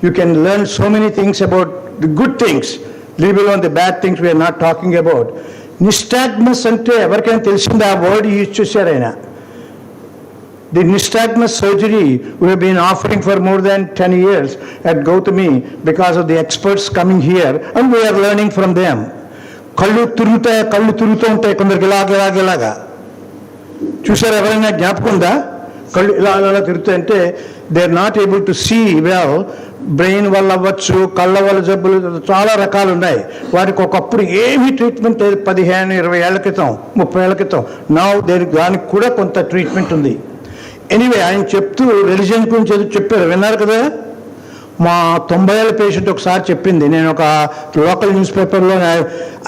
you can learn so many things about the good things, leave alone the bad things we're not talking about. Nystagmus అంటే ఎవరికైనా తెలిసింది ఆ వర్డ్ యూజ్ చేశారు ఆయన. The nystagmus surgery we have been offering for more than 10 years at Gowthami because of the experts coming here and we are learning from them. కళ్ళు తిరుగుతూ ఉంటాయి కొందరికి ఇలాగా చూసారు, ఎవరైనా జ్ఞాపకం ఉందా? కళ్ళు ఇలా తిరుగుతాయంటే they are not able to see well. Brain వల్ల అవ్వచ్చు, కళ్ళ వల్ల జబ్బులు చాలా రకాలు ఉన్నాయి. వాటికి ఒకప్పుడు ఏమీ ట్రీట్మెంట్ లేదు 15-20 ఏళ్ల క్రితం, 30 ఏళ్ల క్రితం. నౌ దానికి కూడా కొంత ట్రీట్మెంట్ ఉంది. ఎనీవే, ఆయన చెప్తూ రిలీజియన్ గురించి ఏదో చెప్పారు, విన్నారు కదా? మా 90 ఏళ్ళ పేషెంట్ ఒకసారి చెప్పింది, నేను ఒక లోకల్ న్యూస్ పేపర్లో,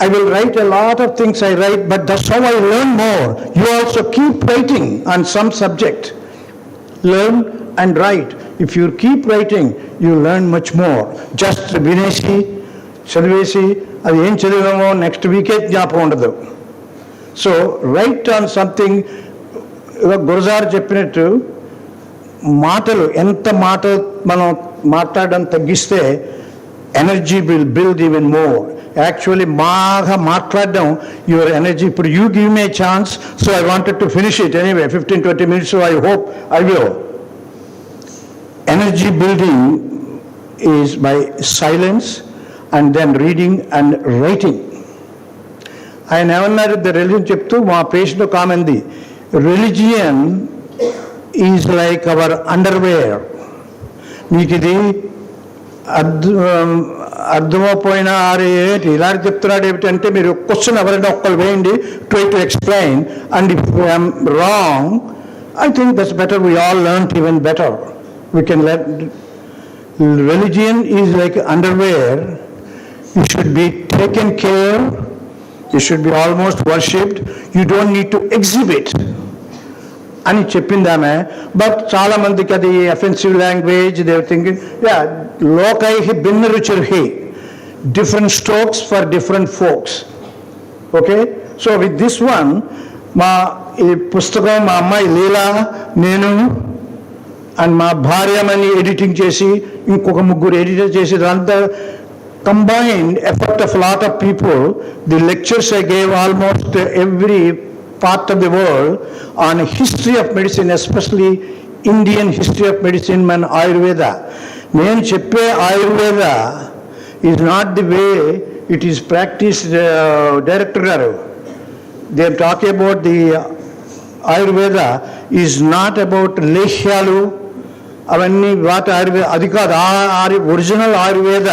I will write a lot of things I write but that's how I learn more. You also keep writing on some subject. Learn and write. If you keep writing you learn much more. Just వినేసి చదివేసి అది ఏం చదివామో next వీకే జ్ఞాపకం ఉండదు. So write on something. గురజారు చెప్పినట్టు మాటలు ఎంత మనం మాట్లాడడం తగ్గిస్తే energy will build even more. Actually బాగా మాట్లాడడం యువర్ ఎనర్జీ. ఇప్పుడు you give me chance, so I wanted to finish it anyway 15-20 minutes, so I hope I will. Energy building is by silence and then reading and writing. ఆయన ఏమన్నారు the religion చెప్తూ, మా patient ఒక ఆమె ఉంది, religion is like our underwear. మీకు ఇది అర్థమైపోయినా ఏంటి ఇలా చెప్తున్నాడు ఏమిటంటే, మీరు క్వశ్చన్ ఎవరైనా ఒక్కరు వేయండి, try to explain, and if I'm wrong I think that's better. We all learn even better. We can learn. Religion is like underwear. You should be taken care. You should be almost worshipped. You don't need to exhibit అని చెప్పింది ఆమె. But చాలా మందికి అది offensive language. They thinking లోకై భిన్న రుచిర్హి, different strokes for different folks. Okay, so with this one ఈ పుస్తకం మా అమ్మాయి లీలా, నేను అండ్ మా భార్యమని ఎడిటింగ్ చేసి ఇంకొక 3 ఎడిటర్ చేసి దాంతో combined effort of a lot of people. The lectures I gave almost every part of the world on history of medicine, especially Indian history of medicine and Ayurveda. నేను చెప్పే Ayurveda is not the way it is practiced. Director గారు, they are talking about the Ayurveda is not about లేహ్యాలు అవన్నీ వాటి ఆయుర్వేద, అది కాదు. Original Ayurveda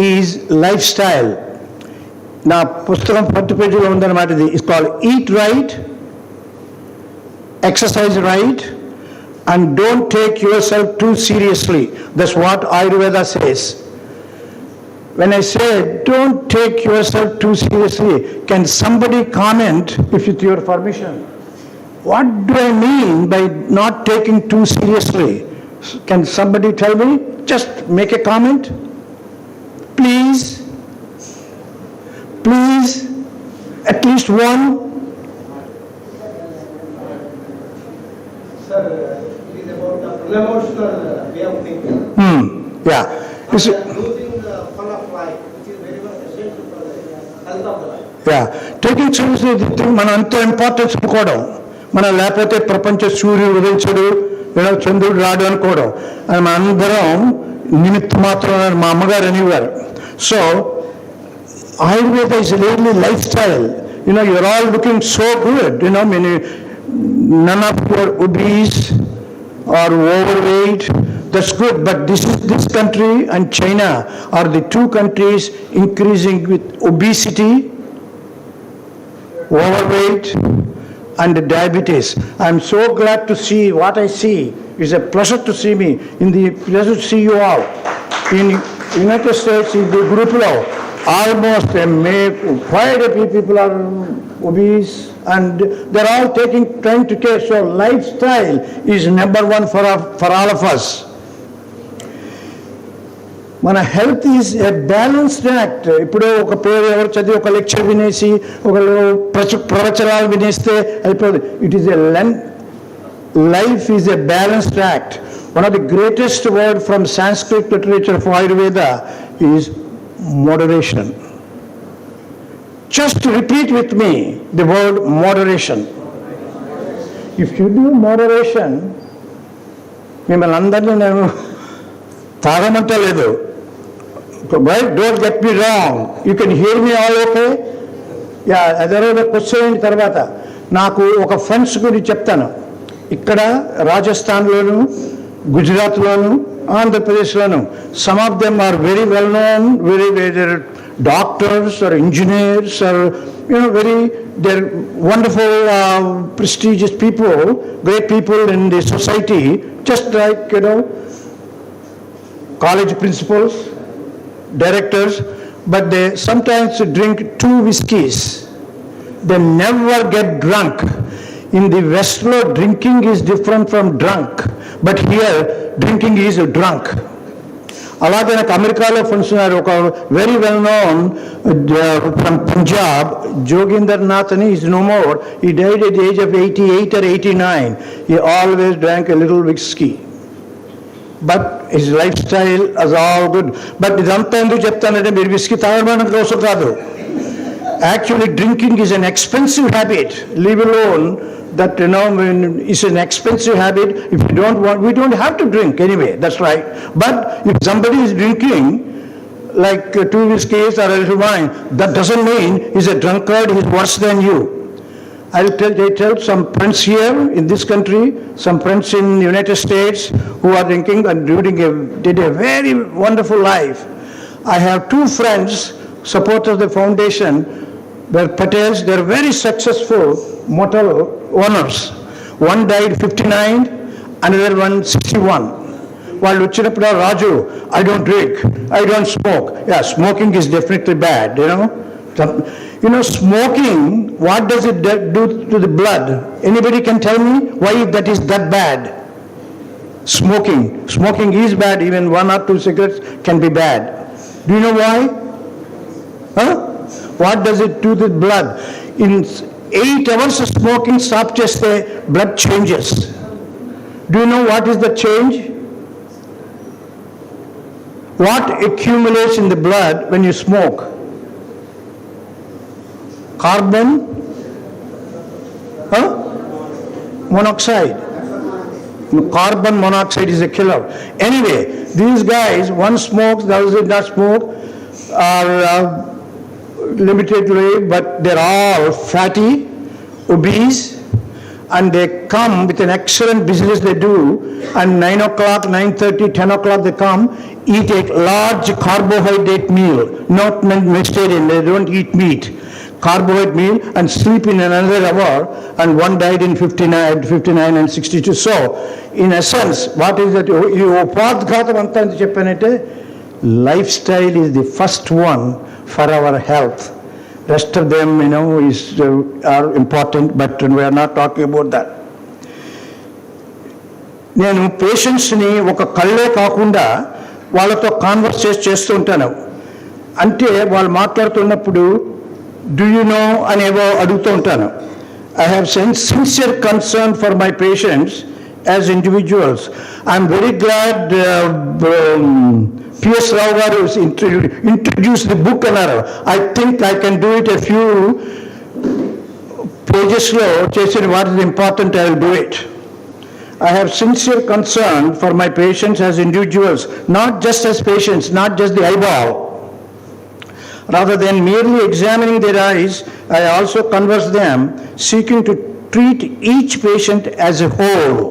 is life style. నా పుస్తకం 40 పేజీలో ఉందన్నమాట. ఇది it's called eat right, exercise right, and don't take your self two seriously. That's what Ayurveda says. When I say don't take yourself too seriously, can somebody comment, if with your permission, what do I mean by not taking too seriously? Can somebody tell me? Just make a comment. Please, at least one. Sir, it is about the unemotional way of thinking. Yeah. And losing the fun of life, which is very much essential for the health of the life. Yeah. Taking seriously the thing, మనం అంత importance ఇవ్వకూడదు. మనం లేకపోతే ప్రపంచ సూర్యుడు ఉదయించడు, చంద్రుడు రాడు అనుకోవడం. అని మన అందరం నిమిత్త మాత్రం మా అమ్మగారు అనేవారు. So, Ayurveda is really lifestyle. You're all looking so good. None of you are obese or overweight. That's good. But this country and China are the 2 countries increasing with obesity, overweight, and diabetes. I'm so glad to see what I see. It's a pleasure to see me. Pleasure to see you all. In United States, in the group law, almost quite a few people are obese, and they're all trying to take. So lifestyle is number 1 for all of us. మన health is a balanced act. ఇప్పుడు ఒక పేరు ఎవరు చదివి ఒక lecture వినేసి ఒకళ్ళు ప్రవచనాలు వినేస్తే అయిపోదు. It is a life is a balanced act. One of the greatest words from Sanskrit literature of Ayurveda is moderation. Just repeat with me the word moderation. If you do moderation, మిమ్మల్ని అందరినీ నేను తాగమంటలేదు. Don't get me wrong. You can hear me all okay? అదే question తర్వాత నాకు ఒక friends గురించి చెప్తాను. ఇక్కడ రాజస్థాన్లోను, గుజరాత్లోను, ఆంధ్రప్రదేశ్లోను some of them are very well known, very doctors or engineers or they're wonderful prestigious people, great people in the society, just like college principals, directors, but they sometimes drink 2 whiskeys. They never get drunk. In the West, drinking is different from drunk, but here drinking is drunk. అలాగే నాకు అమెరికాలో friends ఉన్నారు. ఒక very well known from Punjab, Joginder Nath అని, is no more. ఈ died at the age of 88 or 89. He always drank a little whiskey. But his lifestyle is all good. But ఇదంతా ఎందుకు చెప్తానంటే మీరు విస్కీ తాగడం కోసం కాదు. Actually drinking is an expensive habit. Leave alone that it's an expensive habit. If you don't want, we don't have to drink anyway, that's right. But if somebody is drinking like 2 whiskeys or a little wine, that doesn't mean he's a drunkard, he's worse than you. I tell some friends here in this country, some friends in the United States who are drinking and did a very wonderful life. I have 2 friends, supporters of the foundation, they're Patels, they're very successful motel owners. One died 59, another one 61. While వచ్చినప్పుడు Raju, I don't drink, I don't smoke. Yeah, smoking is definitely bad, smoking, what does it do to the blood? Anybody can tell me why that is that bad? Smoking is bad. Even 1 or 2 cigarettes can be bad. Do you know why? What does it do to the blood? In 8 hours of smoking, stop cheste, blood changes. Do you know what is the change? What accumulates in the blood when you smoke? Carbon monoxide. Carbon monoxide is a killer. Anyway, these guys, one smokes, the other does not smoke, are limitedly, but they're all fatty, obese, and they come with an excellent business they do, and 9 o'clock, 9:30, 10 o'clock they come, eat a large carbohydrate meal, not vegetarian, they don't eat meat, carbohydrate meal, and sleep in another hour, and one died in 59 and 62. So, in essence, what is that? You upadghatam anta enti cheppanante, lifestyle is the first one for our health. Rest of them, are important, but we are not talking about that. నేను పేషెంట్స్ని ఒక కళ్ళే కాకుండా వాళ్ళతో కాన్వర్సేట్ చేస్తూ ఉంటాను. అంటే వాళ్ళు మాట్లాడుతున్నప్పుడు డూ యూ నో అనేవో అడుగుతూ ఉంటాను. I have sincere concern for my patients as individuals. I'm very glad P.S. Rao garu introduced the book another. I think I can do it a few pages lo chesi what is important, I will do it. I have sincere concern for my patients as individuals, not just as patients, not just the eyeball. Rather than merely examining their eyes, I also converse them, seeking to treat each patient as a whole.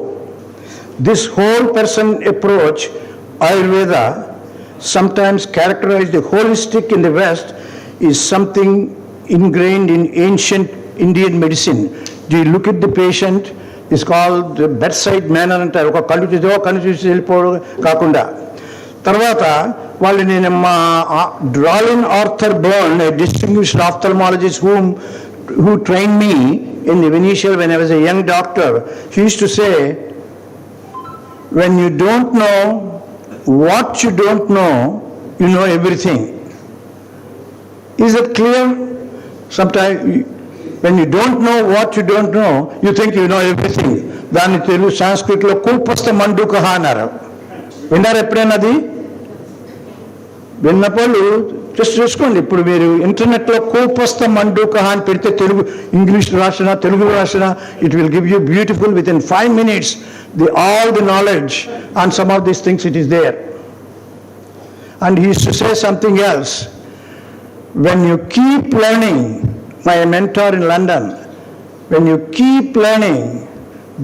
This whole person approach, Ayurveda, sometimes characterized the holistic in the West, is something ingrained in ancient Indian medicine. Do you look at the patient? It's called the bedside manner అంటారు. ఒక కళ్ళు చూసి వెళ్ళిపోవడం కాకుండా. తర్వాత వాళ్ళు నేను మా డ్రాలిన్ Arthur Burn, a distinguished ophthalmologist who trained me in the Venetian when I was a young doctor, he used to say, when you don't know what you don't know, you know everything. Is it clear? Sometimes when you don't know what you don't know, you think you know everything. దాన్ని తెలుగు సంస్కృతిలో కూపస్థ మండుకహ అన్నారు. విన్నారు ఎప్పుడైనా అది? విన్నప్పుడు just చూసుకోండి. ఇప్పుడు మీరు ఇంటర్నెట్లో కూపస్థ మండుకహ అని పెడితే తెలుగు ఇంగ్లీష్ రాసిన తెలుగు రాసిన it will give you beautiful with in 5 minutes all the knowledge on some of these things. It is there. And he used to say something else. When you keep learning, my mentor in London, when you keep learning,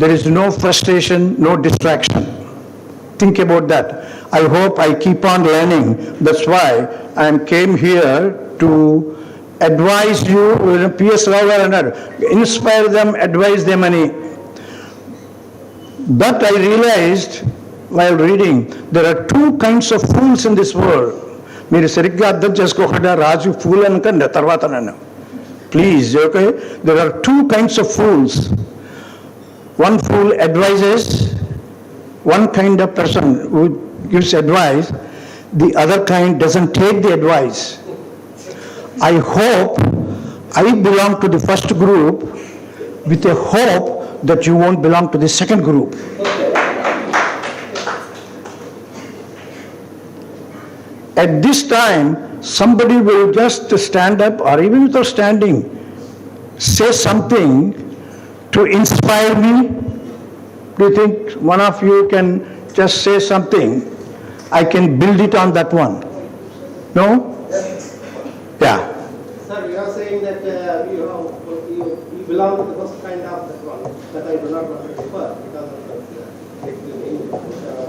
there is no frustration, no distraction. Think about that. I hope I keep on learning. That's why I came here to advise you, P.S. Rao garu, inspire them, advise them ani. But I realized while reading, there are 2 kinds of fools in this world. మీరు సరిగ్గా అర్థం చేసుకోకుండా రాజు pool అనుకండి తర్వాత నన్ను please. Okay, there are 2 kinds of fools. One fool advises, one kind of person who gives advice, the other kind doesn't take the advice. I hope I belong to the first group with a hope that you won't belong to the second group. At this time, somebody will just stand up, or even without standing, say something to inspire me. Do you think one of you can just say something? I can build it on that one. No? Yeah. Sir, you are saying that you belong to the first kind of that one, that I do not want to refer because of the explanation.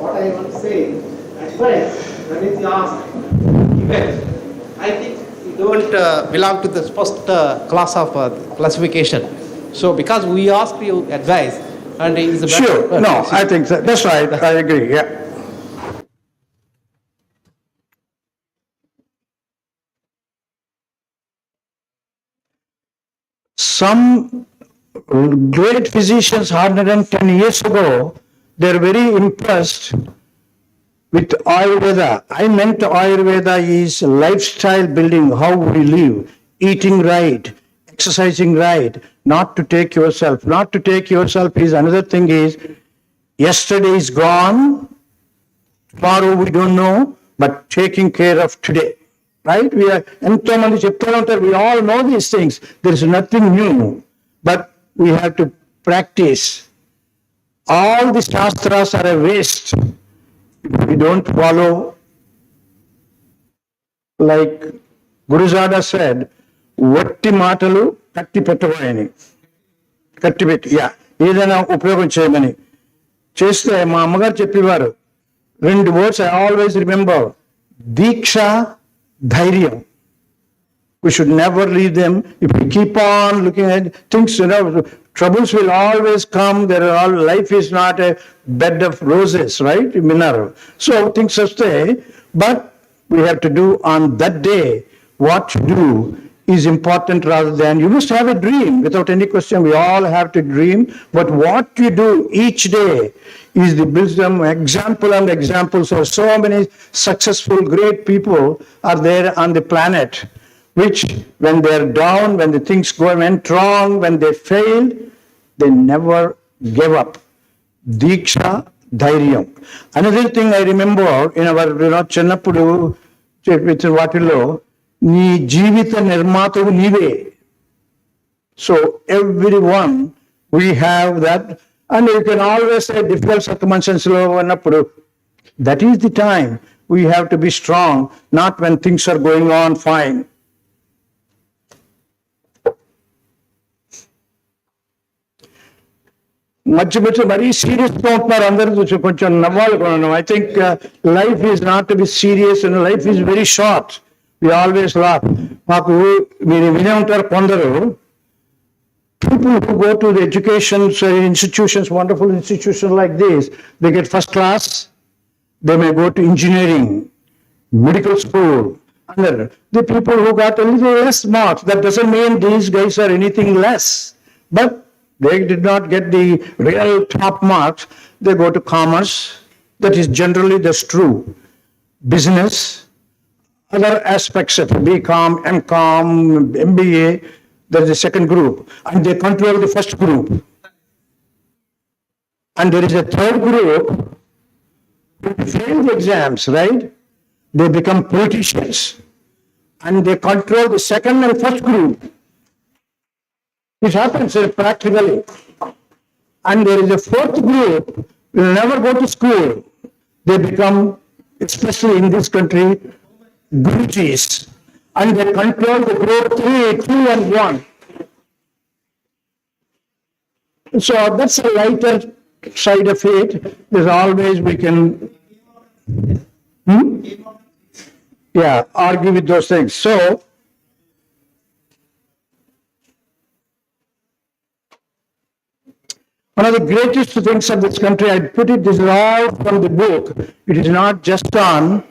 What I want to say, advice, when it's asked, given, I think you don't belong to the first class of classification. So because we ask you advice, and it is a better. Sure. No, I think that's right. I agree. Yeah. Some great physicians 110 years ago, they're very impressed with Ayurveda. I meant Ayurveda is lifestyle building, how we live, eating right, exercising right, not to take yourself. Not to take yourself is another thing is, yesterday is gone, tomorrow we don't know, but taking care of today. Right? We are, we all know these things. There is nothing new, but we have to practice. All the shastras are a waste if we don't follow. Like Gurajada'S said, వట్టి మాటలు కట్టి పెట్టబోయని, కట్టి పెట్టి ఏదైనా ఉపయోగం చేయమని చేస్తే మా అమ్మగారు చెప్పేవారు 2 words I always remember: దీక్ష, ధైర్యం. We should never leave them. If we keep on looking at things, troubles will always come. Life is not a bed of roses, right? So things stay, but we have to do on that day what to do is important rather than, you must have a dream, without any question. We all have to dream, but what you do each day is the wisdom. Example and examples of so many successful great people are there on the planet, which when they're down, when the things went wrong, when they failed, they never gave up. Diksha, dhairyam. Another thing I remember in our చిన్నప్పుడు వాటిల్లో, నీ జీవిత నిర్మాతవు నీవే. So everyone, we have that, and you can always say difficult circumstances lo ఉన్నప్పుడు, that is the time we have to be strong, not when things are going on fine. మధ్య మధ్య మరీ సీరియస్గా ఉంటున్నారు అందరూ, కొంచెం నవ్వాలి కొన్నాను. I think life is not to be serious, and life is very short. We always laugh. మాకు మీరు వినే ఉంటారు కొందరు, people who go to the education institutions, wonderful institutions like this, they get first class, they may go to engineering, medical school. And the people who got a little less marks, that doesn't mean these guys are anything less, but they did not get the real top marks. They go to commerce. That is generally that's true. Business, other aspects of BCom, MCom, MBA, there's the second group, and they control the first group. And there is a third group who fail the exams, right? They become politicians. And they control the second and first group. It happens practically. And there is a fourth group will never go to school. They become, especially in this country, Gurujis. And they control the group 3, 2, and 1. So that's a lighter side of it. There's always we can argue with those things. So one of the greatest things of this country, I put it, this is all from the book. It is not just on.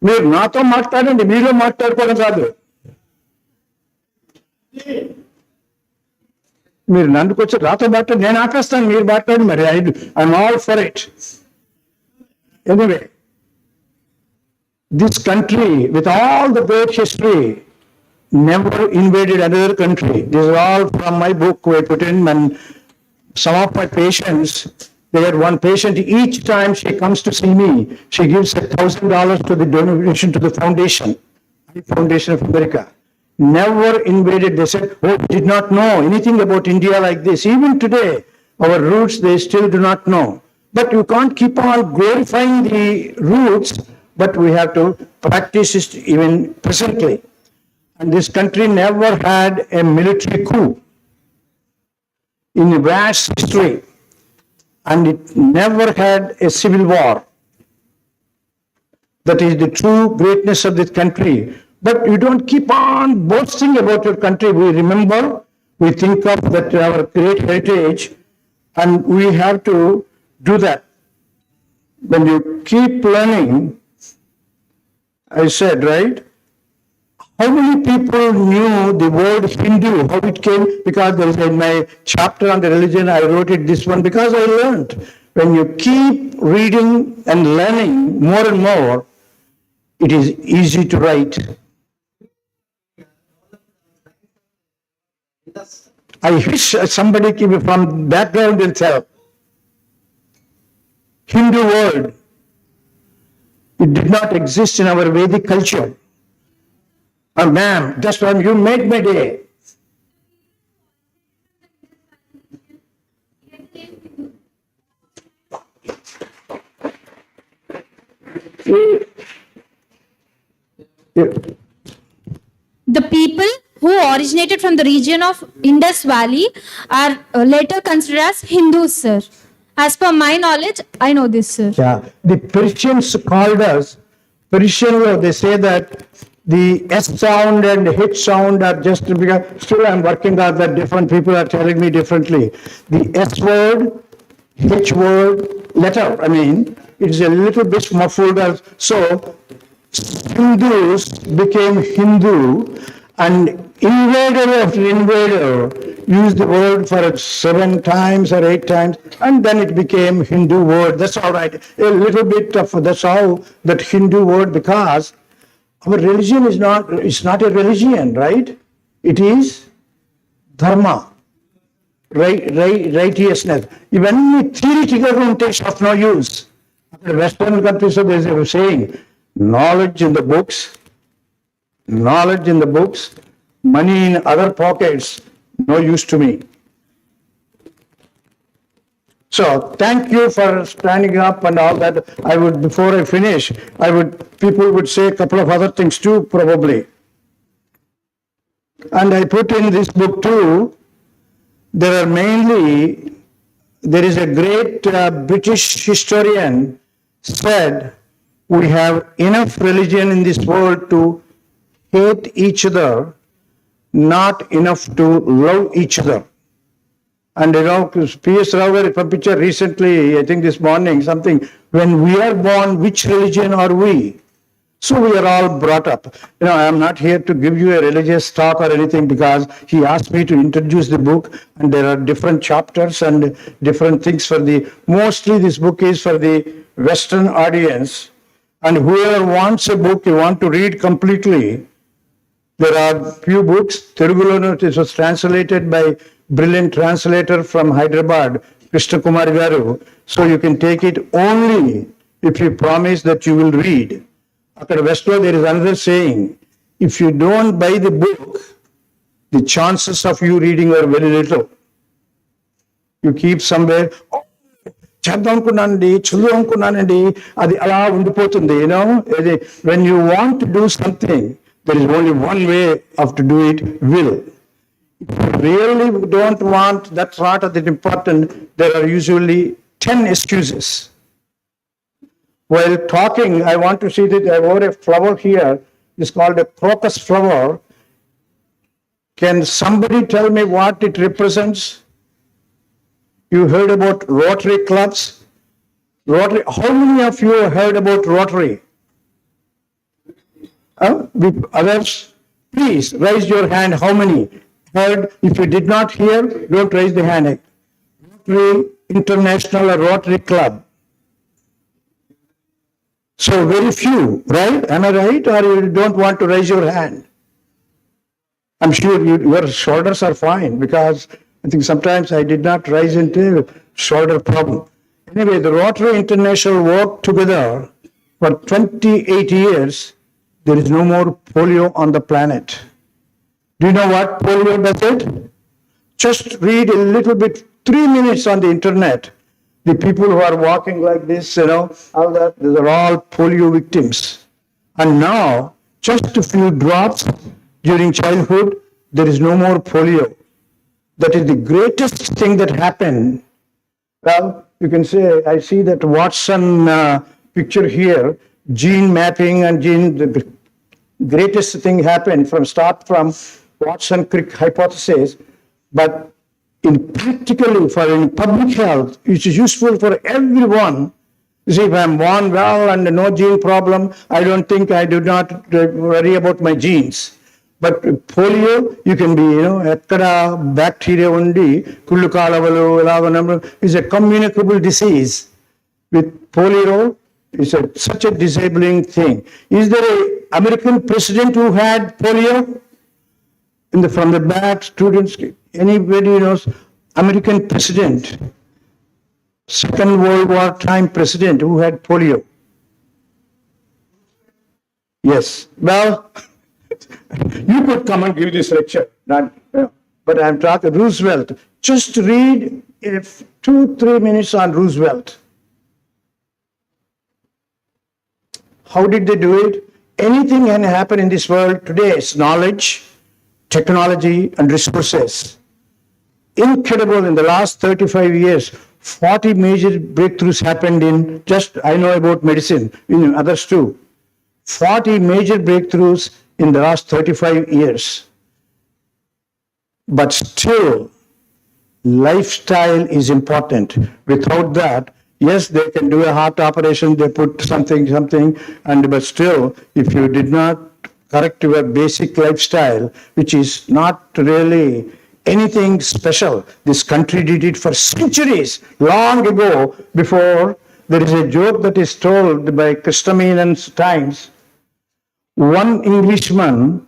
మీరు నాతో మాట్లాడండి, మీలో మాట్లాడుకోవడం కాదు. మీరు నన్నుకు వచ్చి నాతో మాట్లాడి నేను ఆపేస్తాను, మీరు మాట్లాడి మరి I'm all for it. Anyway, this country, with all the great history, never invaded another country. This is all from my book I put in, and some of my patients, they had one patient, each time she comes to see me, she gives $1,000 to the donation to the foundation of America. Never invaded. They said, oh, we did not know anything about India like this. Even today, our roots, they still do not know. But you can't keep on glorifying the roots, but we have to practice it even presently. And this country never had a military coup in a vast history, and it never had a civil war. That is the true greatness of this country. But you don't keep on boasting about your country. We remember, we think of that our great heritage, and we have to do that. When you keep learning, I said, right? How many people knew the word Hindu, how it came? Because there is in my chapter on the religion, I wrote it this one because I learned. When you keep reading and learning more and more, it is easy to write. I wish somebody from background will tell. Hindu word, it did not exist in our Vedic culture. Oh, ma'am, just when you made my day. The people who originated from the region of Indus Valley are later considered as Hindus, sir. As per my knowledge, I know this, sir. Yeah, the Persians called us, Persian, they say that the S sound and H sound are just because, still I'm working out that different people are telling me differently. The S word, H word, letter, it is a little bit muffled. So Hindus became Hindu, and invader after invader used the word for 7 times or 8 times, and then it became Hindu word. That's all right. A little bit of, that's how that Hindu word, because our religion is not a religion, right? It is dharma, righteousness. Even theoretical takes of no use. In Western countries, there is a saying, knowledge in the books, money in other pockets, no use to me. So thank you for standing up and all that. I would, before I finish, people would say a couple of other things too, probably. And I put in this book too, there is a great British historian said, we have enough religion in this world to hate each other, not enough to love each other. And P.S. Rao picture recently, I think this morning, something, when we are born, which religion are we? So we are all brought up. I am not here to give you a religious talk or anything, because he asked me to introduce the book, and there are different chapters and different things mostly this book is for the Western audience. And whoever wants a book, you want to read completely, there are few books. Telugu it was translated by brilliant translator from Hyderabad, Krishna Kumar Garu. So you can take it only if you promise that you will read. After Westlaw, there is another saying, if you don't buy the book, the chances of you reading are very little. You keep somewhere, చేద్దాం అనుకున్నానండి, చదువు అనుకున్నానండి, అది అలా ఉండిపోతుంది, when you want to do something, there is only one way of to do it, will. If you really don't want that part of that important, there are usually 10 excuses. While talking, I want to see that I wore a flower here, it's called a crocus flower. Can somebody tell me what it represents? You heard about Rotary clubs? Rotary. How many of you heard about Rotary? Others, please raise your hand. How many heard? If you did not hear, don't raise the hand. Rotary International or Rotary Club. So very few, right? Am I right? Or you don't want to raise your hand? I'm sure your shoulders are fine, because I think sometimes I did not rise into shoulder problem. Anyway, the Rotary International worked together for 28 years. There is no more polio on the planet. Do you know what polio does it? Just read a little bit, 3 minutes on the internet. The people who are walking like this, all that, these are all polio victims. And now, just a few drops during childhood, there is no more polio. That is the greatest thing that happened. Well, you can say, I see that Watson picture here, gene mapping and the greatest thing happened from Watson-Crick hypothesis, but in public health, it is useful for everyone. You see, if I'm born well and no gene problem, I don't think I do not worry about my genes. But polio, you can be, ekkada bacteria undi, kullu kalavalu, elavalu, is a communicable disease. With polio, it's such a disabling thing. Is there an American president who had polio? From the back, students, anybody knows American president, Second World War time president who had polio? Yes. Well, you could come and give this lecture, but I'm talking Roosevelt. Just read 2-3 minutes on Roosevelt. How did they do it? Anything can happen in this world today. It's knowledge, technology, and resources. Incredible, in the last 35 years, 40 major breakthroughs happened in I know about medicine, others too. 40 major breakthroughs in the last 35 years. But still, lifestyle is important. Without that, yes, they can do a heart operation, they put something, but still, if you did not correct your basic lifestyle, which is not really anything special, this country did it for centuries, long ago, before. There is a joke that is told by Christaminan's times. One Englishman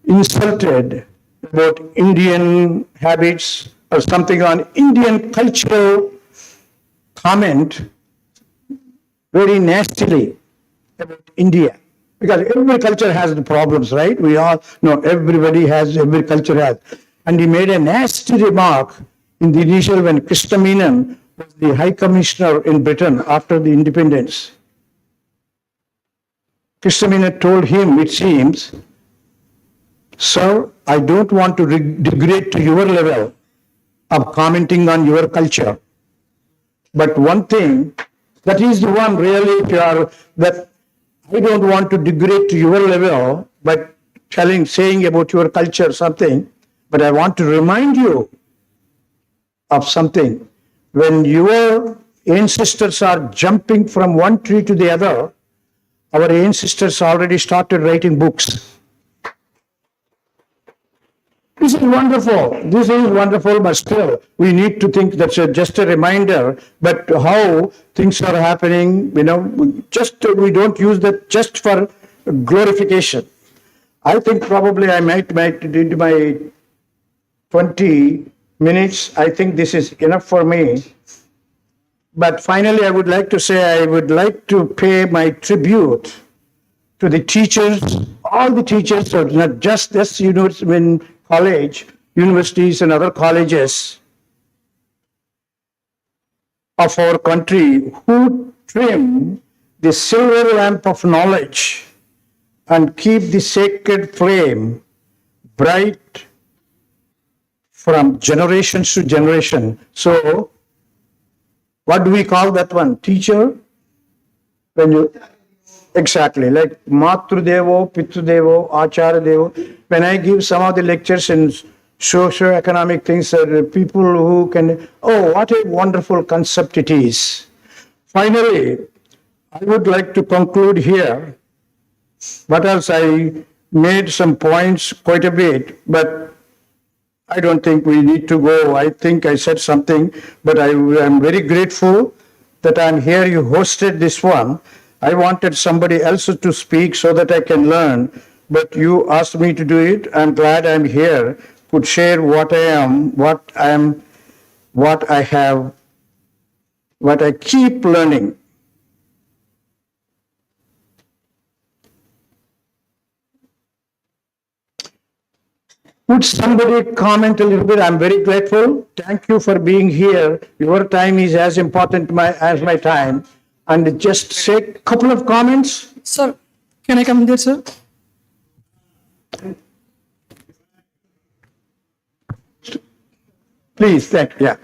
insulted about Indian habits or something on Indian cultural comment very nastily about India. Because every culture has the problems, right? We all know every culture has. And he made a nasty remark in the initial when Christaminan was the High Commissioner in Britain after the independence. Christamina told him, it seems, sir, I don't want to degrade to your level of commenting on your culture. But one thing, that is the one really, that I don't want to degrade to your level, but saying about your culture something, but I want to remind you of something. When your ancestors are jumping from one tree to the other, our ancestors already started writing books. This is wonderful, but still, we need to think that's just a reminder, but how things are happening, we don't use that just for glorification. I think probably I might did my 20 minutes. I think this is enough for me. But finally, I would like to say I would like to pay my tribute to the teachers, all the teachers, so not just this college, universities and other colleges of our country who trim the silver lamp of knowledge and keep the sacred flame bright from generations to generation. So, what do we call that one? Teacher? When you exactly like Matrudevo, Pitrudevo, Acharadevo. When I give some of the lectures in socio-economic things, people who can, oh, what a wonderful concept it is. Finally, I would like to conclude here. What else? I made some points quite a bit, but I don't think we need to go. I think I said something, but I am very grateful that I'm here. You hosted this one. I wanted somebody else to speak so that I can learn, but you asked me to do it. I'm glad I'm here, could share what I am, what I have, what I keep learning. Would somebody comment a little bit? I'm very grateful. Thank you for being here. Your time is as important as my time. And just say a couple of comments. Sir, can I come in there, sir? Please, thank you. Yeah.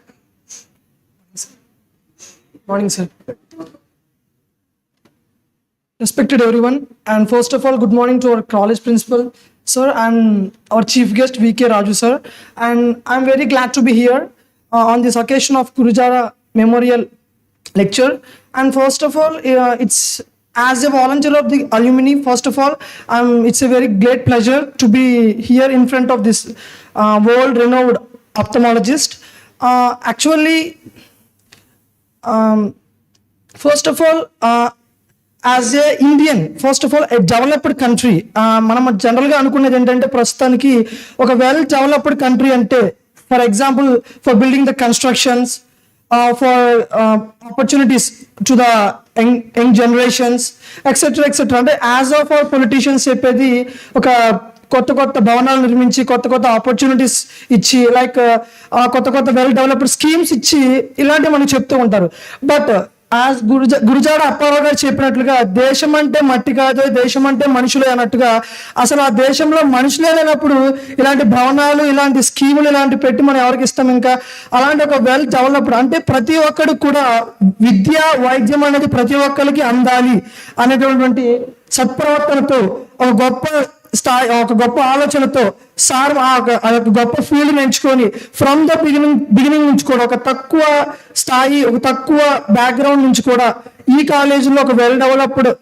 Morning, sir. Respected everyone, and first of all, good morning to our college principal, sir, and our chief guest, VK Raju, sir. And I'm very glad to be here on this occasion of Gurajada Memorial Lecture. And first of all, it's as a volunteer of the alumni, first of all, it's a very great pleasure to be here in front of this world-renowned ophthalmologist. First of all, as a Indian, first of all, a developed country, మనం జనరల్గా అనుకునేది ఏంటంటే ప్రస్తుతానికి ఒక well developed country అంటే for example for building the constructions for opportunities to the young generations etcetera etcetera. అంటే as of our politicians చెప్పేది ఒక కొత్త కొత్త భవనాలు నిర్మించి కొత్త కొత్త ఆపర్చునిటీస్ ఇచ్చి లైక్ కొత్త కొత్త వెల్ డెవలప్డ్ స్కీమ్స్ ఇచ్చి ఇలాంటివి మనకు చెప్తూ ఉంటారు. బట్ యాజ్ గురుజాడ అప్పారావు గారు చెప్పినట్లుగా దేశం అంటే మట్టి కాదు, దేశం అంటే మనుషులే అన్నట్టుగా అసలు ఆ దేశంలో మనుషులే లేనప్పుడు ఇలాంటి భవనాలు, ఇలాంటి స్కీములు ఇలాంటి పెట్టి మనం ఎవరికి ఇస్తాం? ఇంకా అలాంటి ఒక వెల్ డెవలప్డ్ అంటే ప్రతి ఒక్కరికి కూడా విద్య, వైద్యం అనేది ప్రతి ఒక్కరికి అందాలి అనేటటువంటి సత్ప్రవర్తనతో ఒక గొప్ప స్థాయి, ఒక గొప్ప ఆలోచనతో సార్ గొప్ప ఫీల్డ్ ఎంచుకొని ఫ్రమ్ ద బిగినింగ్ నుంచి కూడా ఒక తక్కువ స్థాయి, ఒక తక్కువ బ్యాక్గ్రౌండ్ నుంచి కూడా ఈ కాలేజీలో ఒక వెల్ డెవలప్డ్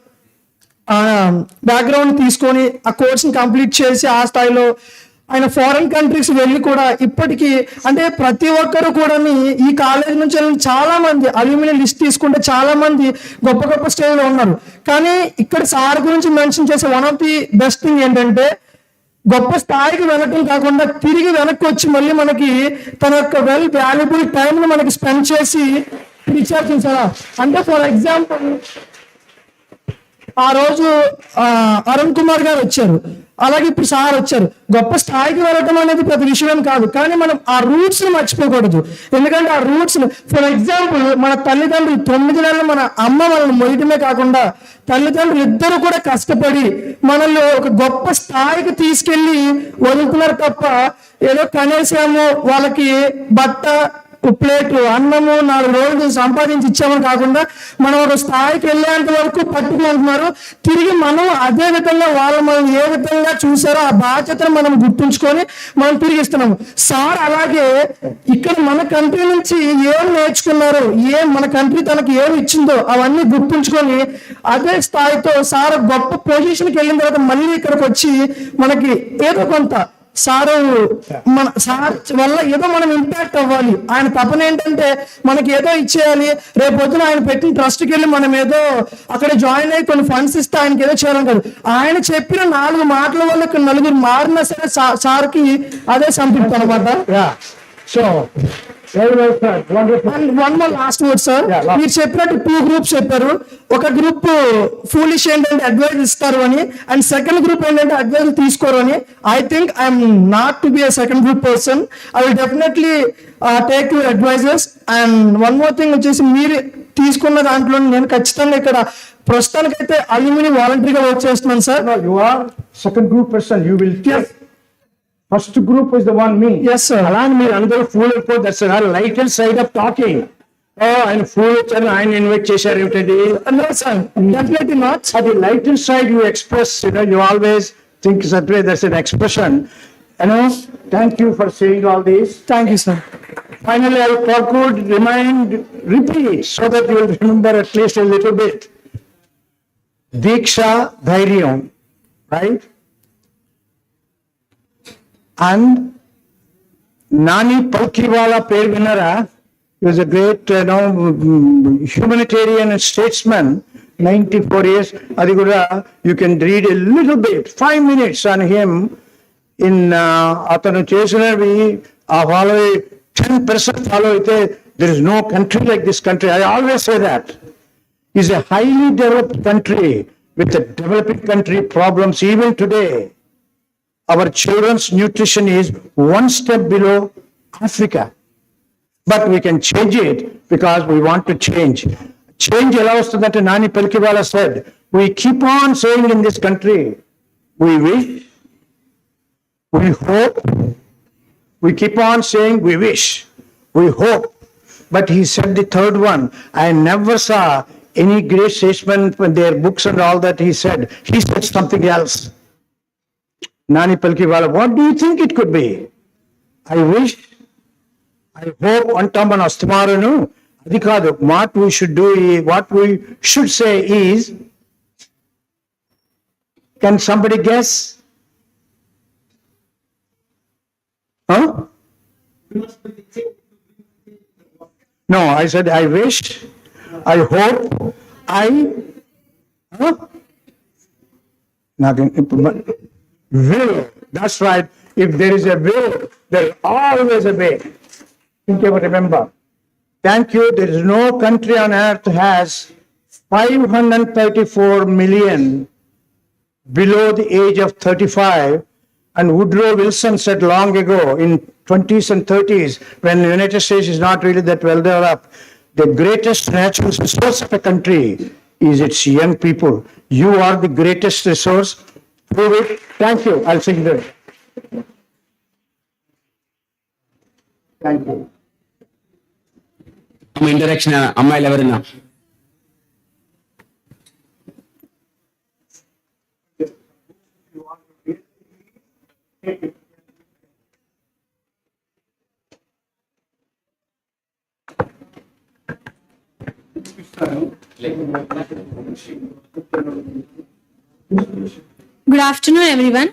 బ్యాక్గ్రౌండ్ తీసుకొని ఆ కోర్స్ని కంప్లీట్ చేసి ఆ స్థాయిలో ఆయన ఫారెన్ కంట్రీస్ వెళ్ళి కూడా ఇప్పటికీ అంటే ప్రతి ఒక్కరు కూడా ఈ కాలేజ్ నుంచి చాలా మంది అల్యూమినియం లిస్ట్ తీసుకుంటే చాలా మంది గొప్ప గొప్ప స్టేజ్లో ఉన్నారు. కానీ ఇక్కడ సార్ గురించి మెన్షన్ చేసే one of the best thing ఏంటంటే గొప్ప స్థాయికి వెళ్ళటం కాకుండా తిరిగి వెనక్కి వచ్చి మళ్ళీ మనకి తన యొక్క వెల్ వాల్యుబుల్ టైంని మనకి స్పెండ్ చేసి రీఛార్జ్ చేశారా. అంటే ఫర్ ఎగ్జాంపుల్ ఆ రోజు అరుణ్ కుమార్ గారు వచ్చారు, అలాగే ఇప్పుడు సార్ వచ్చారు. గొప్ప స్థాయికి వెళ్ళటం అనేది పెద్ద విషయం కాదు, కానీ మనం ఆ రూట్స్ ని మర్చిపోకూడదు. ఎందుకంటే ఆ రూట్స్ ఫర్ ఎగ్జాంపుల్ మన తల్లిదండ్రులు 9 నెలలు మన అమ్మ మనల్ని మొయ్యటమే కాకుండా తల్లిదండ్రులు ఇద్దరు కూడా కష్టపడి మనల్ని ఒక గొప్ప స్థాయికి తీసుకెళ్లి వదులుతున్నారు తప్ప ఏదో కనీసము వాళ్ళకి బట్ట, ప్లేట్లు, అన్నము 4 రోజులు సంపాదించి ఇచ్చామని కాకుండా మనం ఒక స్థాయికి వెళ్ళేంత వరకు పట్టుకుంటున్నారు. తిరిగి మనం అదే విధంగా వాళ్ళు మనం ఏ విధంగా చూసారో ఆ బాధ్యతను మనం గుర్తుంచుకొని మనం తిరిగి ఇస్తున్నాము. సార్ అలాగే ఇక్కడ మన కంట్రీ నుంచి ఏం నేర్చుకున్నారో, మన కంట్రీ తనకి ఏమి ఇచ్చిందో అవన్నీ గుర్తుంచుకొని అదే స్థాయితో సార్ గొప్ప పొజిషన్కి వెళ్ళిన తర్వాత మళ్ళీ ఇక్కడికి వచ్చి మనకి ఏదో కొంత సారు మన సార్ వల్ల ఏదో మనం ఇంపాక్ట్ అవ్వాలి. ఆయన తపన ఏంటంటే మనకి ఏదో ఇచ్చేయాలి, రేపు పొద్దున ఆయన పెట్టిన ట్రస్ట్కి వెళ్ళి మనం ఏదో అక్కడ జాయిన్ అయ్యి కొన్ని ఫండ్స్ ఇస్తే ఆయనకి ఏదో చేయాలని కాదు. ఆయన చెప్పిన 4 మాటల వల్ల ఇక్కడ 4 మారినా సరే సార్కి అదే సంతృప్తి అనమాట. So, very well said. Wonderful. And one more last word sir. Yeah, last. మీరు చెప్పినట్టు 2 గ్రూప్స్ చెప్పారు. ఒక గ్రూప్ ఫూలిష్ ఏంటంటే అడ్వైజ్ ఇస్తారు అని, అండ్ సెకండ్ గ్రూప్ ఏంటంటే అడ్వైజ్ తీసుకోరు అని. I think I'm not to be a second group person. I will definitely take your advices. And one more thing వచ్చేసి, మీరు తీసుకున్న దాంట్లో నేను ఖచ్చితంగా ఇక్కడ ప్రస్తుతానికైతే అల్యూమిని వాలంటరీగా వర్క్ చేస్తున్నాను sir. No, you are second group person. You will take. First group is the one me. Yes, sir. అలాని మీరు అందరూ ఫూల్ అయిపో. That's lighter side of talking. ఆయన ఫూల్ వచ్చారు, ఆయన ఇన్వైట్ చేశారు ఏమిటండి? No, sir. Definitely not. అది lighter side you express, you always think that way. That's an expression. Thank you for saying all this. Thank you, sir. Finally, I could repeat so that you will remember at least a little bit. Diksha Dhairyam, right? And Nani Palkiwala Pervinara was a great humanitarian and statesman, 94 years. Adigura, you can read a little bit, 5 minutes on him in Atanu Chesanavi, follow 10% follow it. There is no country like this country. I always say that. It's a highly developed country with a developing country problems even today. Our children's nutrition is one step below Africa. But we can change it because we want to change. Change allows to that Nani Palkiwala said. We keep on saying in this country, we wish, we hope, we keep on saying we wish, we hope. But he said the third one. I never saw any great statesman in their books and all that he said. He said something else. Nani Palkiwala, what do you think it could be? I wish, I hope, antamana astimaranu. Adi kaadu. What we should do, what we should say is, can somebody guess? Huh? No, I said I wish, I hope, huh? Nothing. Will. That's right. If there is a will, there is always a way. Think of it, remember. Thank you. There is no country on earth has 534 million below the age of 35. And Woodrow Wilson said long ago in 20s and 30s, when the United States is not really that well developed, the greatest natural resource of a country is its young people. You are the greatest resource. Prove it. Thank you. I'll sing there. Thank you. Interaction అమ్మాయిలు ఎవరైనా? Good afternoon, everyone.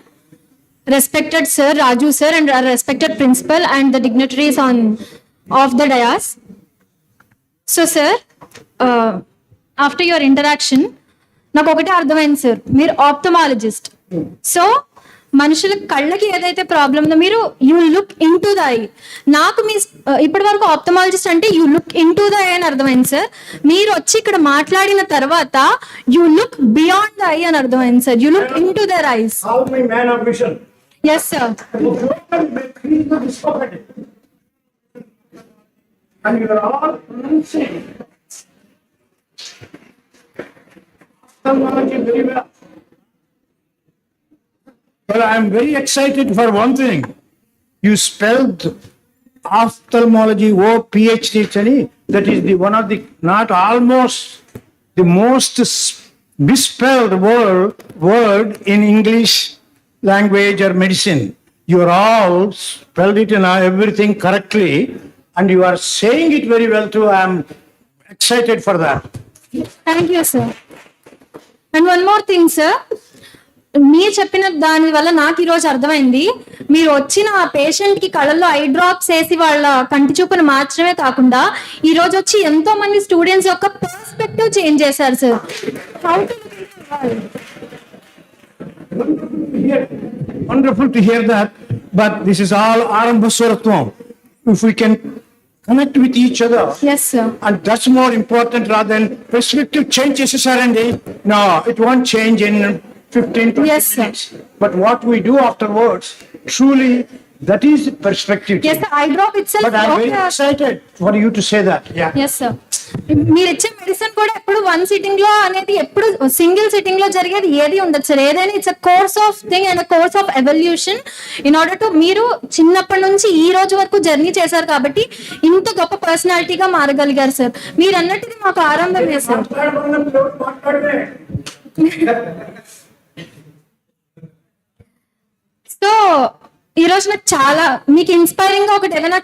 Respected Sir, Raju Sir, and our respected Principal and the dignitaries of the dais. So, Sir, after your interaction, నాకు ఒకటే అర్థమైంది sir, మీరు ophthalmologist. So మనుషుల కళ్ళకి ఏదైతే problem ఉందో మీరు you look into the eye. నాకు మీ ఇప్పటి వరకు ఆప్థమాలజిస్ట్ అంటే you look into the eye అని అర్థమైంది సార్. మీరు వచ్చి ఇక్కడ మాట్లాడిన తర్వాత you look beyond the eye అని అర్థమైంది sir. You look into their eyes. Call me man of vision. Yes sir. And you are all pronouncing ophthalmology very well. Well, I am very excited for one thing. You spelled ophthalmology, PhD, Chani. That is the one of the, not almost, the most misspelled word in English language or medicine. You are all spelled it in everything correctly, and you are saying it very well too. I am excited for that. Thank you sir. And one more thing sir, మీరు చెప్పిన దాని వల్ల నాకు ఈరోజు అర్థమైంది, మీరు వచ్చిన ఆ పేషెంట్ కి కళ్ళల్లో ఐ డ్రాప్స్ వేసి వాళ్ళ కంటి చూపును మార్చడమే కాకుండా ఈ రోజు వచ్చి ఎంతో మంది స్టూడెంట్స్ యొక్క పర్స్పెక్టివ్ చేంజ్ చేశారు sir. Wonderful to hear that, but this is all Arambha Suratvam. if we can connect with each other. Yes, sir. And that's more important rather than perspective change చేసేసారండి. No, it won't change in 15-20 Yes, sir. minutes. But what we do afterwards, truly, that is perspective Yes, change. the eye drop itself. But I'm very okay. excited for you to say that. Yeah. Yes sir, మీరు ఇచ్చే medicine కూడా ఎప్పుడు one sitting లో అనేది ఎప్పుడు single sitting లో జరిగేది ఏది ఉండదు సార్. ఏదైనా it's a course of thing and course of evolution. In order to మీరు చిన్నప్పటి నుంచి ఈ రోజు వరకు జర్నీ చేశారు కాబట్టి ఇంత గొప్ప పర్సనాలిటీగా మారగలిగారు సార్. మీరు అన్నట్టుది మాకు ఆనందమే సార్. సో ఈ రోజు నాకు చాలా మీకు ఇన్స్పైరింగ్ గా ఒకటి ఏమైనా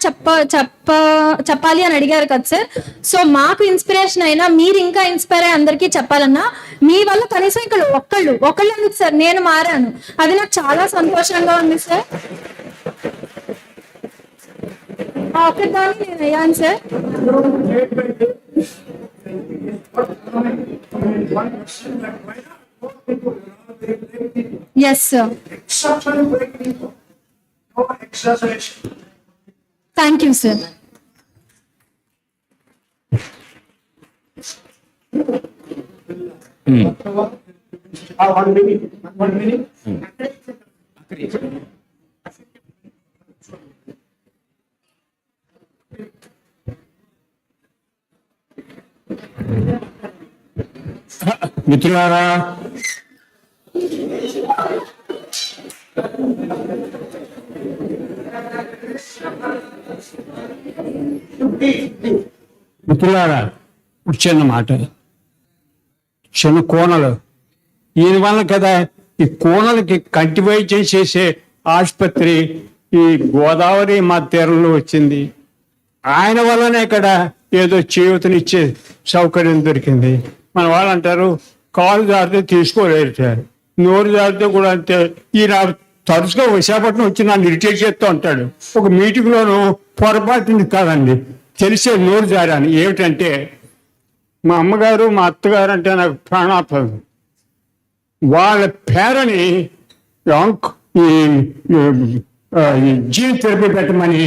చెప్పాలి అని అడిగారు కదా సార్. సో మాకు ఇన్స్పిరేషన్ అయినా మీరు ఇంకా ఇన్స్పైర్ అయ్యి అందరికీ చెప్పాలన్నా మీ వల్ల కనీసం ఇక్కడ ఒకళ్ళు ఎందుకు సార్, నేను మారాను, అది నాకు చాలా సంతోషంగా ఉంది సార్. ఒకదాన్ని నేను అయ్యాను sir. Yes sir, thank you sir. మిత్రులారా, చిన్న మాట, చిన్న కోనలు ఈయన వల్ల కదా ఈ కోనలకి కంటి వైద్యం చేసే ఆసుపత్రి ఈ గోదావరి మా తీరంలో వచ్చింది. ఆయన వల్లనే ఇక్కడ ఏదో చేయూతనిచ్చే సౌకర్యం దొరికింది. మన వాళ్ళు అంటారు కాలు జారితే తీసుకోలేరు సార్, నోరు జారితే కూడా అంతే. ఈయన తరచుగా విశాఖపట్నం వచ్చి నన్ను ఇరిటేట్ చేస్తూ ఉంటాడు. ఒక మీటింగ్లోనూ పొరపాటుని కాదండి, తెలిసే నోరు జారాను. ఏమిటంటే మా అమ్మగారు మా అత్తగారు అంటే నాకు ప్రాణాపదం. వాళ్ళ పేరని జీన్ థెరపీ పెట్టమని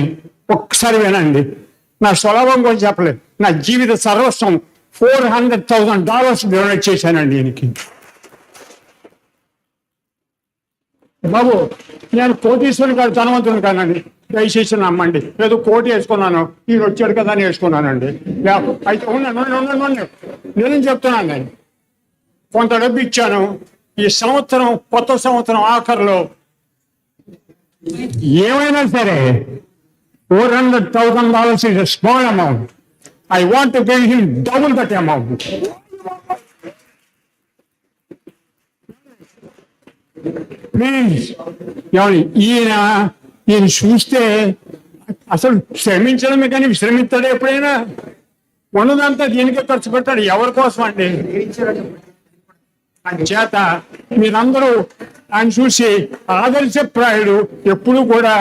ఒక్కసారి వినండి. నా స్వలాభం కూడా చెప్పలేదు. నా జీవిత సర్వస్వం $400,000 డొనేట్ చేశానండి ఈయనకి. బాబు, నేను కోటీశ్వరుని కాదు, ధనవంతుని కానండి, దయచేసి నమ్మండి. ఏదో కోటి వేసుకున్నాను, ఈయన వచ్చాడు కదా అని వేసుకున్నానండి. అయితే ఉండండి, నేనేం చెప్తున్నాను, నేను కొంత డబ్బు ఇచ్చాను. ఈ సంవత్సరం, కొత్త సంవత్సరం ఆఖరిలో ఏమైనా సరే $400,000 is a small amount. I want to give him double that amount. Please, ఈయన చూస్తే అసలు శ్రమించడమే కానీ శ్రమిస్తాడు ఎప్పుడైనా? ఉన్నదంతా దీనికే ఖర్చు పెడతాడు. ఎవరి కోసం అండి? చేత మీరందరూ ఆయన చూసి ఆదర్శప్రాయుడు. ఎప్పుడు కూడా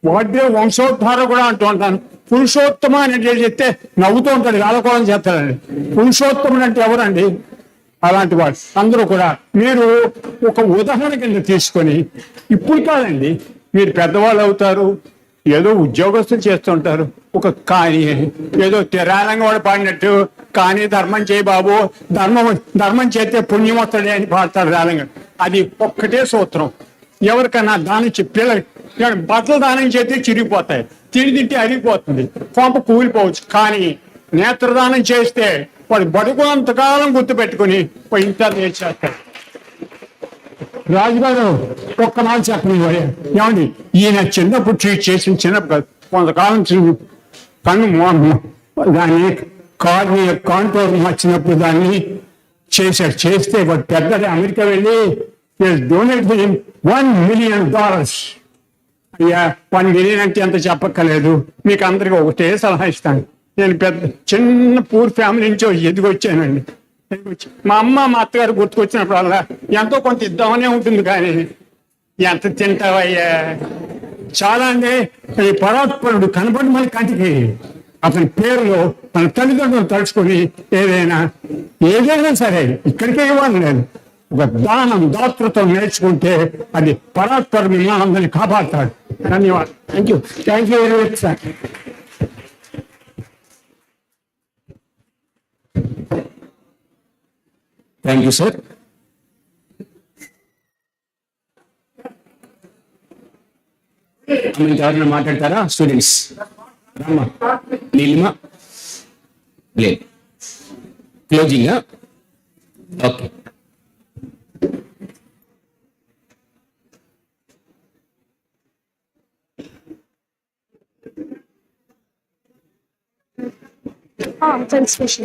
వాడ్రేవు వంశోద్ధార కూడా అంటూ ఉంటాను. పురుషోత్తమ అని చెప్తే నవ్వుతూ ఉంటాడు, వేళకోవడం చేస్తాడండి. పురుషోత్తముడు అంటే ఎవరండి? అలాంటి వాడు. అందరూ కూడా మీరు ఒక ఉదాహరణ కింద తీసుకొని, ఇప్పుడు కాదండి, మీరు పెద్దవాళ్ళు అవుతారు, ఏదో ఉద్యోగస్తులు చేస్తుంటారు. ఒక కానీ ఏదో తెరాలంగా వాడు పాడినట్టు, కానీ ధర్మం చేయి బాబు, ధర్మం చేస్తే పుణ్యం వస్తాడే అని పాడతాడు రాలంగా. అది ఒక్కటే సూత్రం. ఎవరికన్నా దానం పిల్లలు బట్టలు దానం చేస్తే చిరిగిపోతాయి, తింటే అరిగిపోతుంది, కొంప కూలిపోవచ్చు. కానీ నేత్రదానం చేస్తే వాడు బడుకున్నంతకాలం గుర్తుపెట్టుకుని ఇంత నేర్చేస్తాడు. రాజుగారు ఒక్క మాట చెప్పండి, ఏమండి ఈయన చిన్నప్పుడు ట్రీట్ చేసిన చిన్నప్పుడు కొంతకాలం కన్ను దాన్ని కాంటోర్ వచ్చినప్పుడు దాన్ని చేశాడు. చేస్తే ఒక పెద్ద అమెరికా వెళ్ళి డొనేట్ $1 million. అయ్యా, $1 million అంటే ఎంత చెప్పక్కర్లేదు, మీకు అందరికి ఒకటే సలహా ఇస్తాను. నేను చిన్న పూర్ ఫ్యామిలీ నుంచి ఎదిగొచ్చానండి. మా అమ్మ మా అత్తగారు గుర్తుకొచ్చినప్పుడు అలా ఎంతో కొంత ఇద్దామనే ఉంటుంది, కానీ ఎంత తింటావయ్యా? చాలా అంటే ఈ పరాత్పరుడు కనపడి మన కంటికి అతని పేరులో మన తల్లిదండ్రులు తలుచుకొని ఏదైనా సరే ఇక్కడికే ఇవ్వాలి లేదు, ఒక దాతృత్వం నేర్చుకుంటే అది పరాత్పరుడు మిమ్మల్ని అందరినీ కాపాడతాడు. ధన్యవాదాలు. Thank you very much sir. Thank you sir. ఇంకెవరైనా మాట్లాడతారా స్టూడెంట్స్? రామ్మా, నీలిమా లేదు, closing. Okay. Felicitation.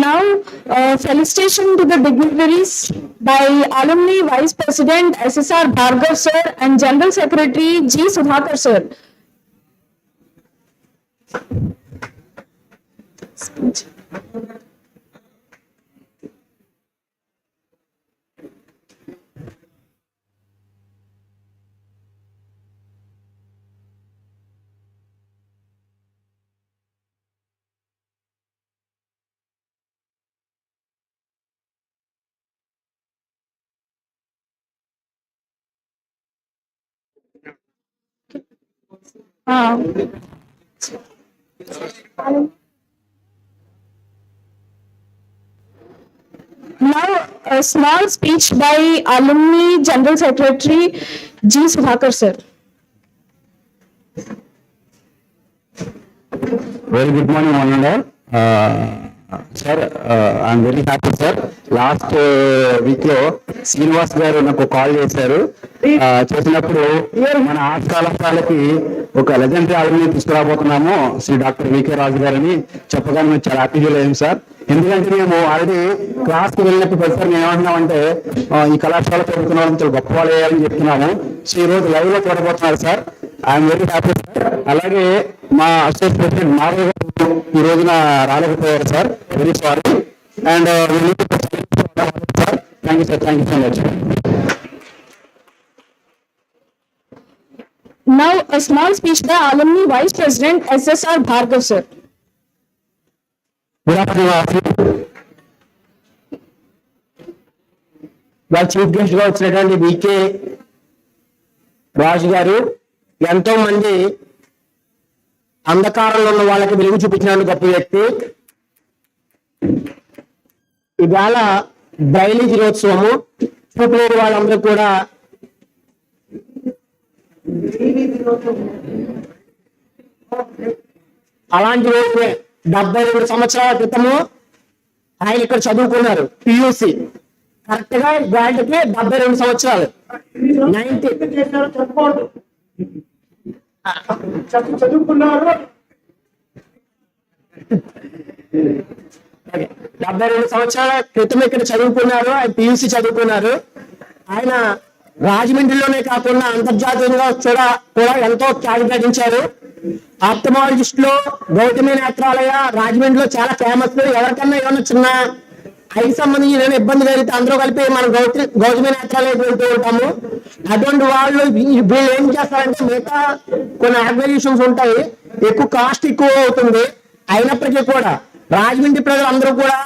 Now, felicitation to the dignitaries by Alumni Vice President SSR Bhargav sir and General Secretary G. Sudhakar sir. Speech. Now, a small speech by Alumni General Secretary G. Sudhakar sir. Very good morning, one and all. Sir, I'm very happy, sir. Last week లో శ్రీనివాస్ గారు నాకు call చేశారు. చేసినప్పుడు మన arts కళాశాలకి ఒక legendary album తీసుకురాబోతున్నాము Shri doctor V K Raju గారని చెప్పగానే మేము చాలా హ్యాపీ ఫీల్ అయ్యాం సార్. ఎందుకంటే మేము ఆల్రెడీ క్లాస్కి వెళ్ళినప్పుడు ప్రతిసారి మేము ఏమంటున్నామంటే ఈ కళాశాల చదువుకున్న వాళ్ళని చాలా గొప్ప వాళ్ళు వేయాలని చెప్తున్నాము. సో ఈ రోజు లైవ్ లో చూడబోతున్నారు sir. I'm very happy sir. అలాగే మా అసోసియేట్ ప్రెసిడెంట్ మాధవ్ గారు ఈ రోజున రాలేకపోయారు sir. Very sorry. And sir, thank you sir, thank you so much. Now, a small speech by Alumni Vice President SSR Bhargav sir. Good afternoon. వాళ్ళ chief guest గా వచ్చినటువంటి VK Raju గారు ఎంతో మంది అంధకారంలో ఉన్న వాళ్ళకి వెలుగు చూపించిన గొప్ప వ్యక్తి. ఇవాళ బ్రైలీ దినోత్సవము. చూపలేని వాళ్ళందరూ కూడా అలాంటి రోజు 72 సంవత్సరాల క్రితము ఆయన ఇక్కడ చదువుకున్నారు పియూసి. కరెక్ట్ గా వాళ్ళకి 72 సంవత్సరాలు. 90 చదువుకున్నారు. 72 సంవత్సరాల క్రితం ఇక్కడ చదువుకున్నారు. ఆయన పియూసి చదువుకున్నారు. ఆయన రాజమండ్రిలోనే కాకుండా అంతర్జాతీయంగా కూడా ఎంతో ఖ్యాతి గడించారు. ఆప్థమాలజిస్ట్ లో గౌతమి నేత్రాలయ రాజమండ్రిలో చాలా ఫేమస్. ఎవరికన్నా ఏమన్నా చిన్న ఐకి సంబంధించి ఏదైనా ఇబ్బంది కలిగితే అందరూ కలిపి మనం గౌతమి నేత్రాలయకి వెళ్తూ ఉంటాము. అటువంటి వాళ్ళు వీళ్ళు ఏం చేస్తారంటే మిగతా కొన్ని ఆర్గనైజేషన్స్ ఉంటాయి, ఎక్కువ కాస్ట్ ఎక్కువ అవుతుంది. అయినప్పటికీ కూడా రాజమండ్రి ప్రజలందరూ కూడా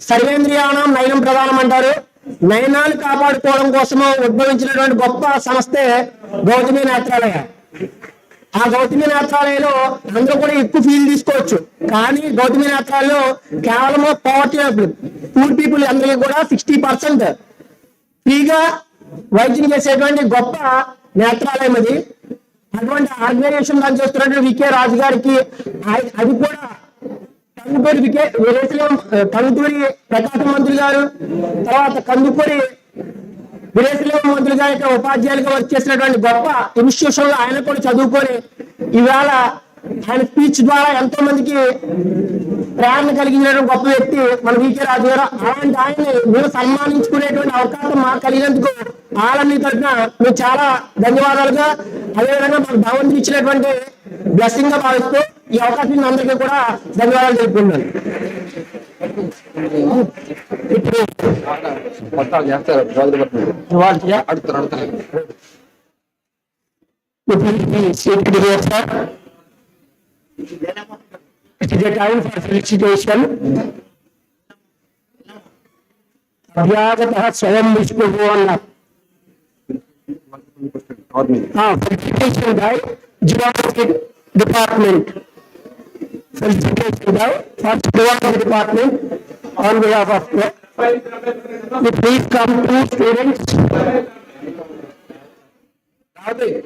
సర్వేంద్రియానం నయనం ప్రధానం అంటారు. నయనాలు కాపాడుకోవడం కోసము ఉద్భవించినటువంటి గొప్ప సంస్థే గౌతమి నేత్రాలయ. ఆ గౌతమి నేత్రాలయంలో అందరూ కూడా ఎక్కువ ఫీల్ తీసుకోవచ్చు. కానీ గౌతమి నేత్రాలయంలో కేవలం పూర్ పీపుల్ అందరికీ కూడా 60% ఫ్రీగా వైద్యం చేసేటువంటి గొప్ప నేత్రాలయం అది. అటువంటి ఆర్గనైజేషన్ రన్ చేస్తున్నటువంటి వికే రాజు గారికి అది కూడా కందుకూరి కందుకూరి ప్రకాశం మంత్రి గారు, తర్వాత కందుకూరి విదేశీయ మంత్రి గారి ఉపాధ్యాయులుగా వర్క్ చేసినటువంటి గొప్ప ఇన్స్టిట్యూషన్ లో ఆయన కూడా చదువుకొని ఇవాళ ఆయన స్పీచ్ ద్వారా ఎంతో మందికి ప్రేరణ కలిగినటువంటి గొప్ప వ్యక్తి మన వికే రాజు గారు. అలాంటి ఆయన్ని మేము సన్మానించుకునేటువంటి అవకాశం మాకు కలిగినందుకు వాళ్ళని తరఫున మేము చాలా ధన్యవాదాలుగా, అదేవిధంగా మాకు భగవంతుడు ఇచ్చినటువంటి బ్లెస్సింగ్ గా భావిస్తూ ఈ అవకాశం అందరికీ కూడా ధన్యవాదాలు తెలుపుకుంటున్నాను. ఇప్పుడు it is a time for felicitation. అభ్యాగత స్వయం విష్ణువు అన్నారు. Felicitation by Geology Department. Felicitation by Geology Department on behalf of the. Please come two students.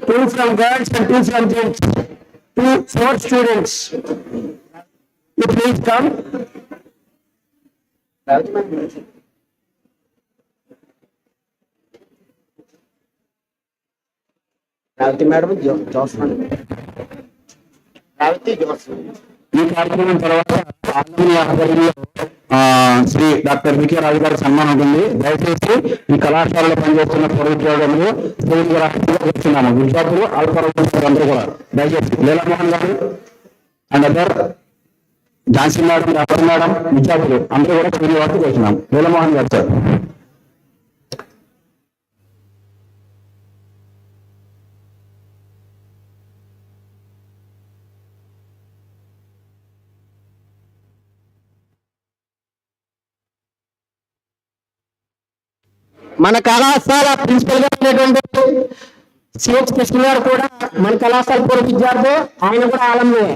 Two from girls and two from gents. Four students. You please come. ఈ కార్యక్రమం తర్వాత ఆంధ్రప్రదేశ్ ఆధ్వర్యంలో Shri doctor V K రాజు గారి సన్మానం ఉంటుంది. దయచేసి ఈ కళాశాలలో పనిచేస్తున్న పూర్వోద్యోగములు కూర్చున్నాము. విద్యార్థులు అల్పరందరూ కూడా దయచేసి లీలామోహన్ గారు and other Jhansi madam, doctor madam, విద్యార్థులు అందరూ కూడా కూర్చొని వరకు కూర్చున్నాం. లీలామోహన్ గారు సార్. మన కళాశాల ప్రిన్సిపల్ గా ఉన్నటువంటి సిహెచ్ కృష్ణ గారు కూడా మన కళాశాల పూర్వ విద్యార్థి, ఆయన కూడా ఆలంబే.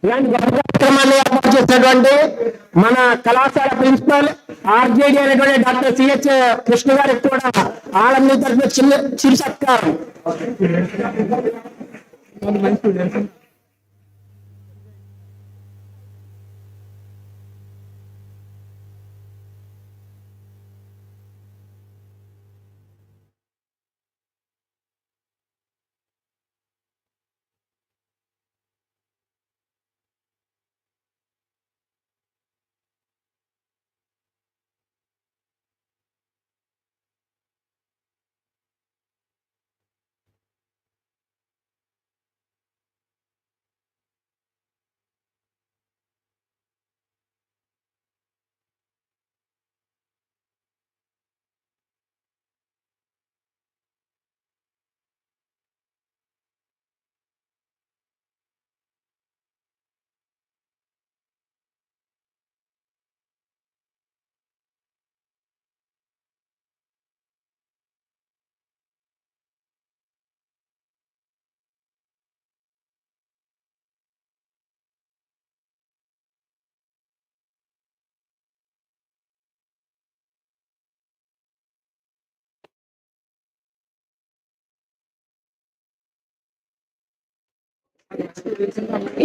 ఇలాంటి కార్యక్రమాన్ని ఏర్పాటు చేసినటువంటి మన కళాశాల ప్రిన్సిపల్ ఆర్జేడి అనేటువంటి డాక్టర్ సిహెచ్ కృష్ణ గారికి కూడా ఆలంబి తరఫున చిరు సత్కారం.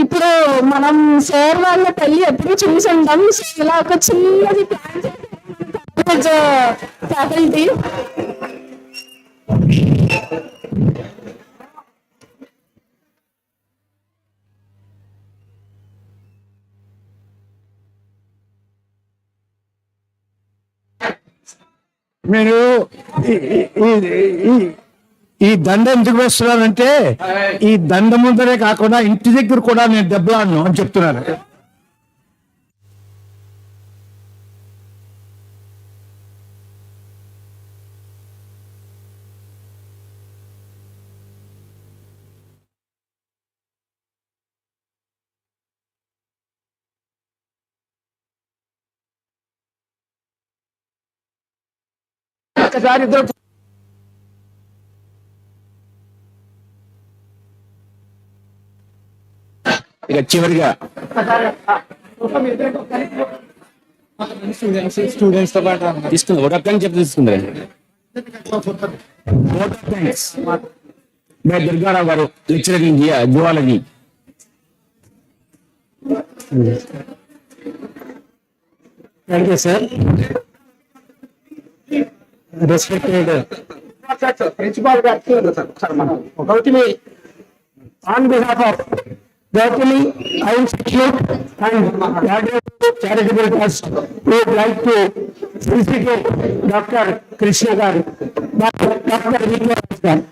ఇప్పుడు మనం సార్ వాళ్ళ పెళ్లి ఎప్పుడు చూసి ఉంటాం. ఇలా ఒక చిన్నది ప్లాన్ ఫ్యాకల్టీ. మీరు ఈ దండ ఎందుకు వేస్తున్నారంటే ఈ దండ ముందరే కాకుండా ఇంటి దగ్గర కూడా నేను దెబ్బలాడను అని చెప్తున్నారు. ఒకసారి ఇద్దరు ఇక చివరిగా స్టూడెంట్స్ తో పాటు తీసుకుందాం ఓట్ ఆఫ్ థ్యాంక్స్ చెప్తే తీసుకుందండి. Vote of thanks by Durgarao garu, lecturer in zoology. Thank you, sir. Respected Principal Gowthami, on behalf of Gowthami High Institute and Vadrevu Charitable Trust, we would like to felicitate Dr. Krishna garu, Dr. Vikas garu.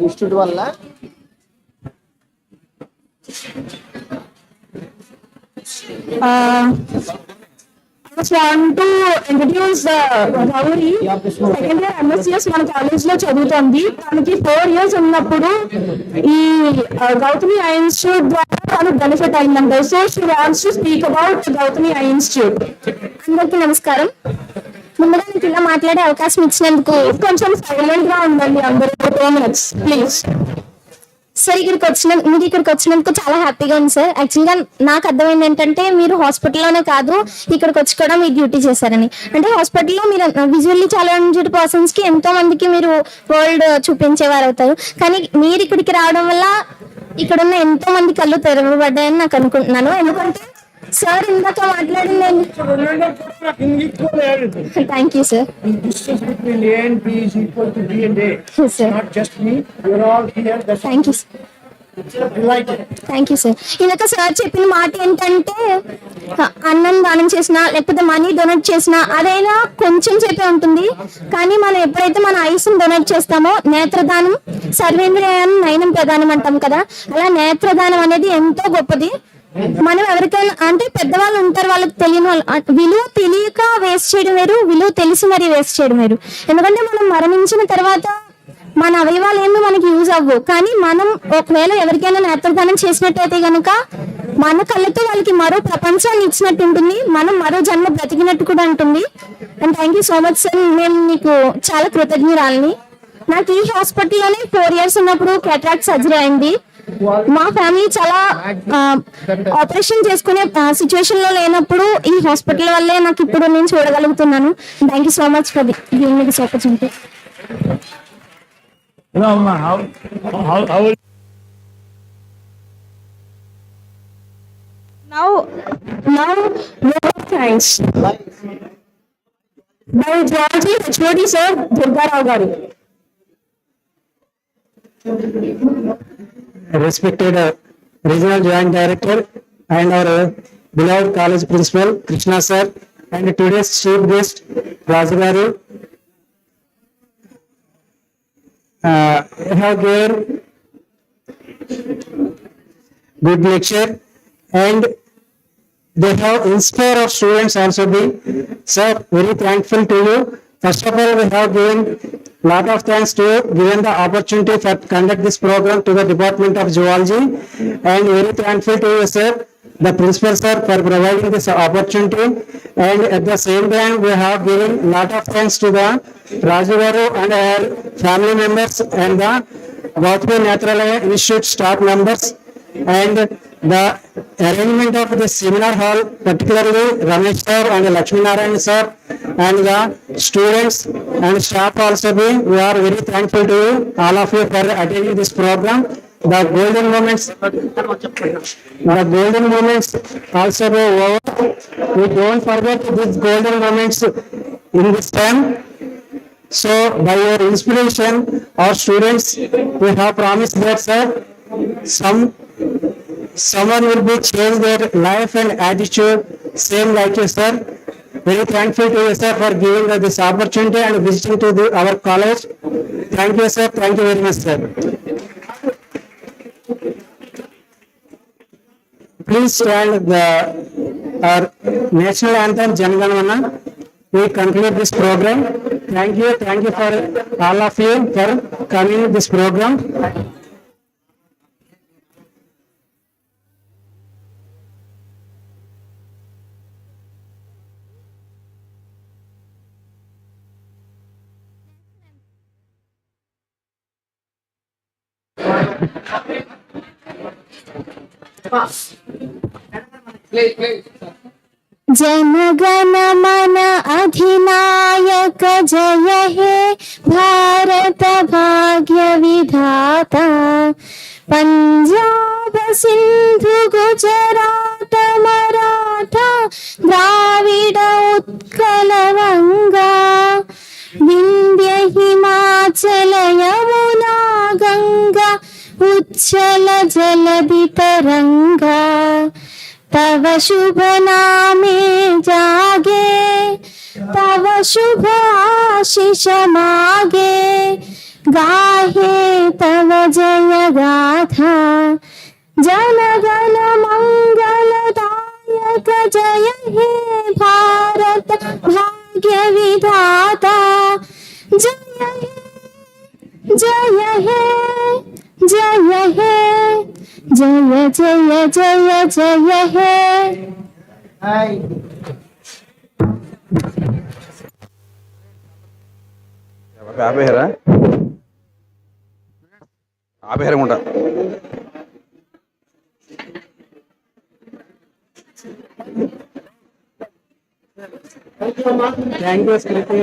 Institute వల్ల I just want to introduce Gauri. Second year MSCS మన college లో చదువుతుంది. తనకి 4 years ఉన్నప్పుడు ఈ Gautami I institute ద్వారా తను benefit అయిందంట. So she wants to speak about Gautami I institute. అందరికీ నమస్కారం. ముందుగా మీకు ఇలా మాట్లాడే అవకాశం ఇచ్చినందుకు కొంచెం సైలెంట్ గా ఉండండి అందరూ. 2 minutes ప్లీజ్. సార్ మీరు ఇక్కడికి వచ్చినందుకు చాలా హ్యాపీగా ఉంది సార్. యాక్చువల్గా నాకు అర్థమైంది ఏంటంటే మీరు హాస్పిటల్లోనే కాదు ఇక్కడికి వచ్చి కూడా మీరు డ్యూటీ చేశారని. అంటే హాస్పిటల్లో మీరు విజువల్లీ ఛాలెంజ్డ్ పర్సన్స్ కి ఎంతో మందికి మీరు వరల్డ్ చూపించేవారు అవుతారు. కానీ మీరు ఇక్కడికి రావడం వల్ల ఇక్కడ ఉన్న ఎంతో మంది కళ్ళు తెరవబడ్డాయని నాకు అనుకుంటున్నాను. ఎందుకంటే సార్ ఇందాక మాట్లాడింది. Thank you sir. Thank you thank you sir. ఇందాక సార్ చెప్పిన మాట ఏంటంటే అన్నం దానం చేసినా లేకపోతే మనీ డొనేట్ చేసినా అదైనా కొంచెం సేపే ఉంటుంది. కానీ మనం ఎప్పుడైతే మన ఐస్ని డొనేట్ చేస్తామో నేత్రదానం సర్వేంద్రియాన్ని నయనం ప్రదానం అంటాం కదా, అలా నేత్రదానం అనేది ఎంతో గొప్పది. మనం ఎవరికైనా అంటే పెద్దవాళ్ళు ఉంటారు, వాళ్ళకి తెలియని వాళ్ళు విలువ తెలియక వేస్ట్ చేయడం వేరు, విలువ తెలిసి మరీ వేస్ట్ చేయడం వేరు. ఎందుకంటే మనం మరణించిన తర్వాత మన అవయవాలు ఏమి మనకి యూజ్ అవ్వవు. కానీ మనం ఒకవేళ ఎవరికైనా నేత్రదానం చేసినట్టయితే కనుక మన కళ్ళతో వాళ్ళకి మరో ప్రపంచాన్ని ఇచ్చినట్టు ఉంటుంది, మనం మరో జన్మ బ్రతికినట్టు కూడా ఉంటుంది. And thank you so much sir. నేను మీకు చాలా కృతజ్ఞురాలని. నాకు ఈ హాస్పిటల్లోనే 4 years ఉన్నప్పుడు క్యాటరాక్ట్ సర్జరీ అయింది. మా ఫ్యామిలీ చాలా ఆపరేషన్ చేసుకునే సిచ్యువేషన్ లో లేనప్పుడు ఈ హాస్పిటల్ వల్లే నాకు ఇప్పుడు నేను చూడగలుగుతున్నాను. Thank you so much for giving me this opportunity. Now, thanks. By Georgie HOD sir, Gurajada'S garu. Respected Regional Joint Director and our beloved college principal Krishna sir, and today's chief guest Raju garu, have given good lecture and they have inspired our students also be. Sir, very thankful to you. First of all, we have given lot of thanks to you, given the opportunity for conduct this program to the Department of Zoology, and very thankful to you, sir, the principal sir, for providing this opportunity. And at the same time, we have given lot of thanks to the Raju garu and our family members and the Gowthami Netralaya Institute staff members, and the arrangement of the seminar hall, particularly Ramesh sir and Lakshmi Narayan sir and the students and staff also be. We are very thankful to you, all of you, for attending this program. The golden moments also be over. We don't forget these golden moments in this time. So by your inspiration, our students, we have promised that, sir, someone will be change their life and attitude, same like you, sir. Very thankful to you, sir, for giving us this opportunity and visiting to our college. Thank you, sir. Thank you very much, sir. Please stand. The our national anthem Janganamana, we conclude this program. Thank you for all of you for coming to this program. जनगण मन अधिनायक जय हे भारत भाग्य विधाता पंजाब सिंधु गुजरात मराठा द्राविड उत्कल गंगा विंध्य हिमाचल यमुना गंगा उच्चल जलधि तरंगा तव शुभ नामे जागे तव शुभ आशीष मागे गाहे तव जय गाथा जन गण मंगलदायक जय हे भारत भाग्य विधाता जय हे जय हे जय हे जय जय जय जय हे ఆపేరముంటా Thank you, Smriti.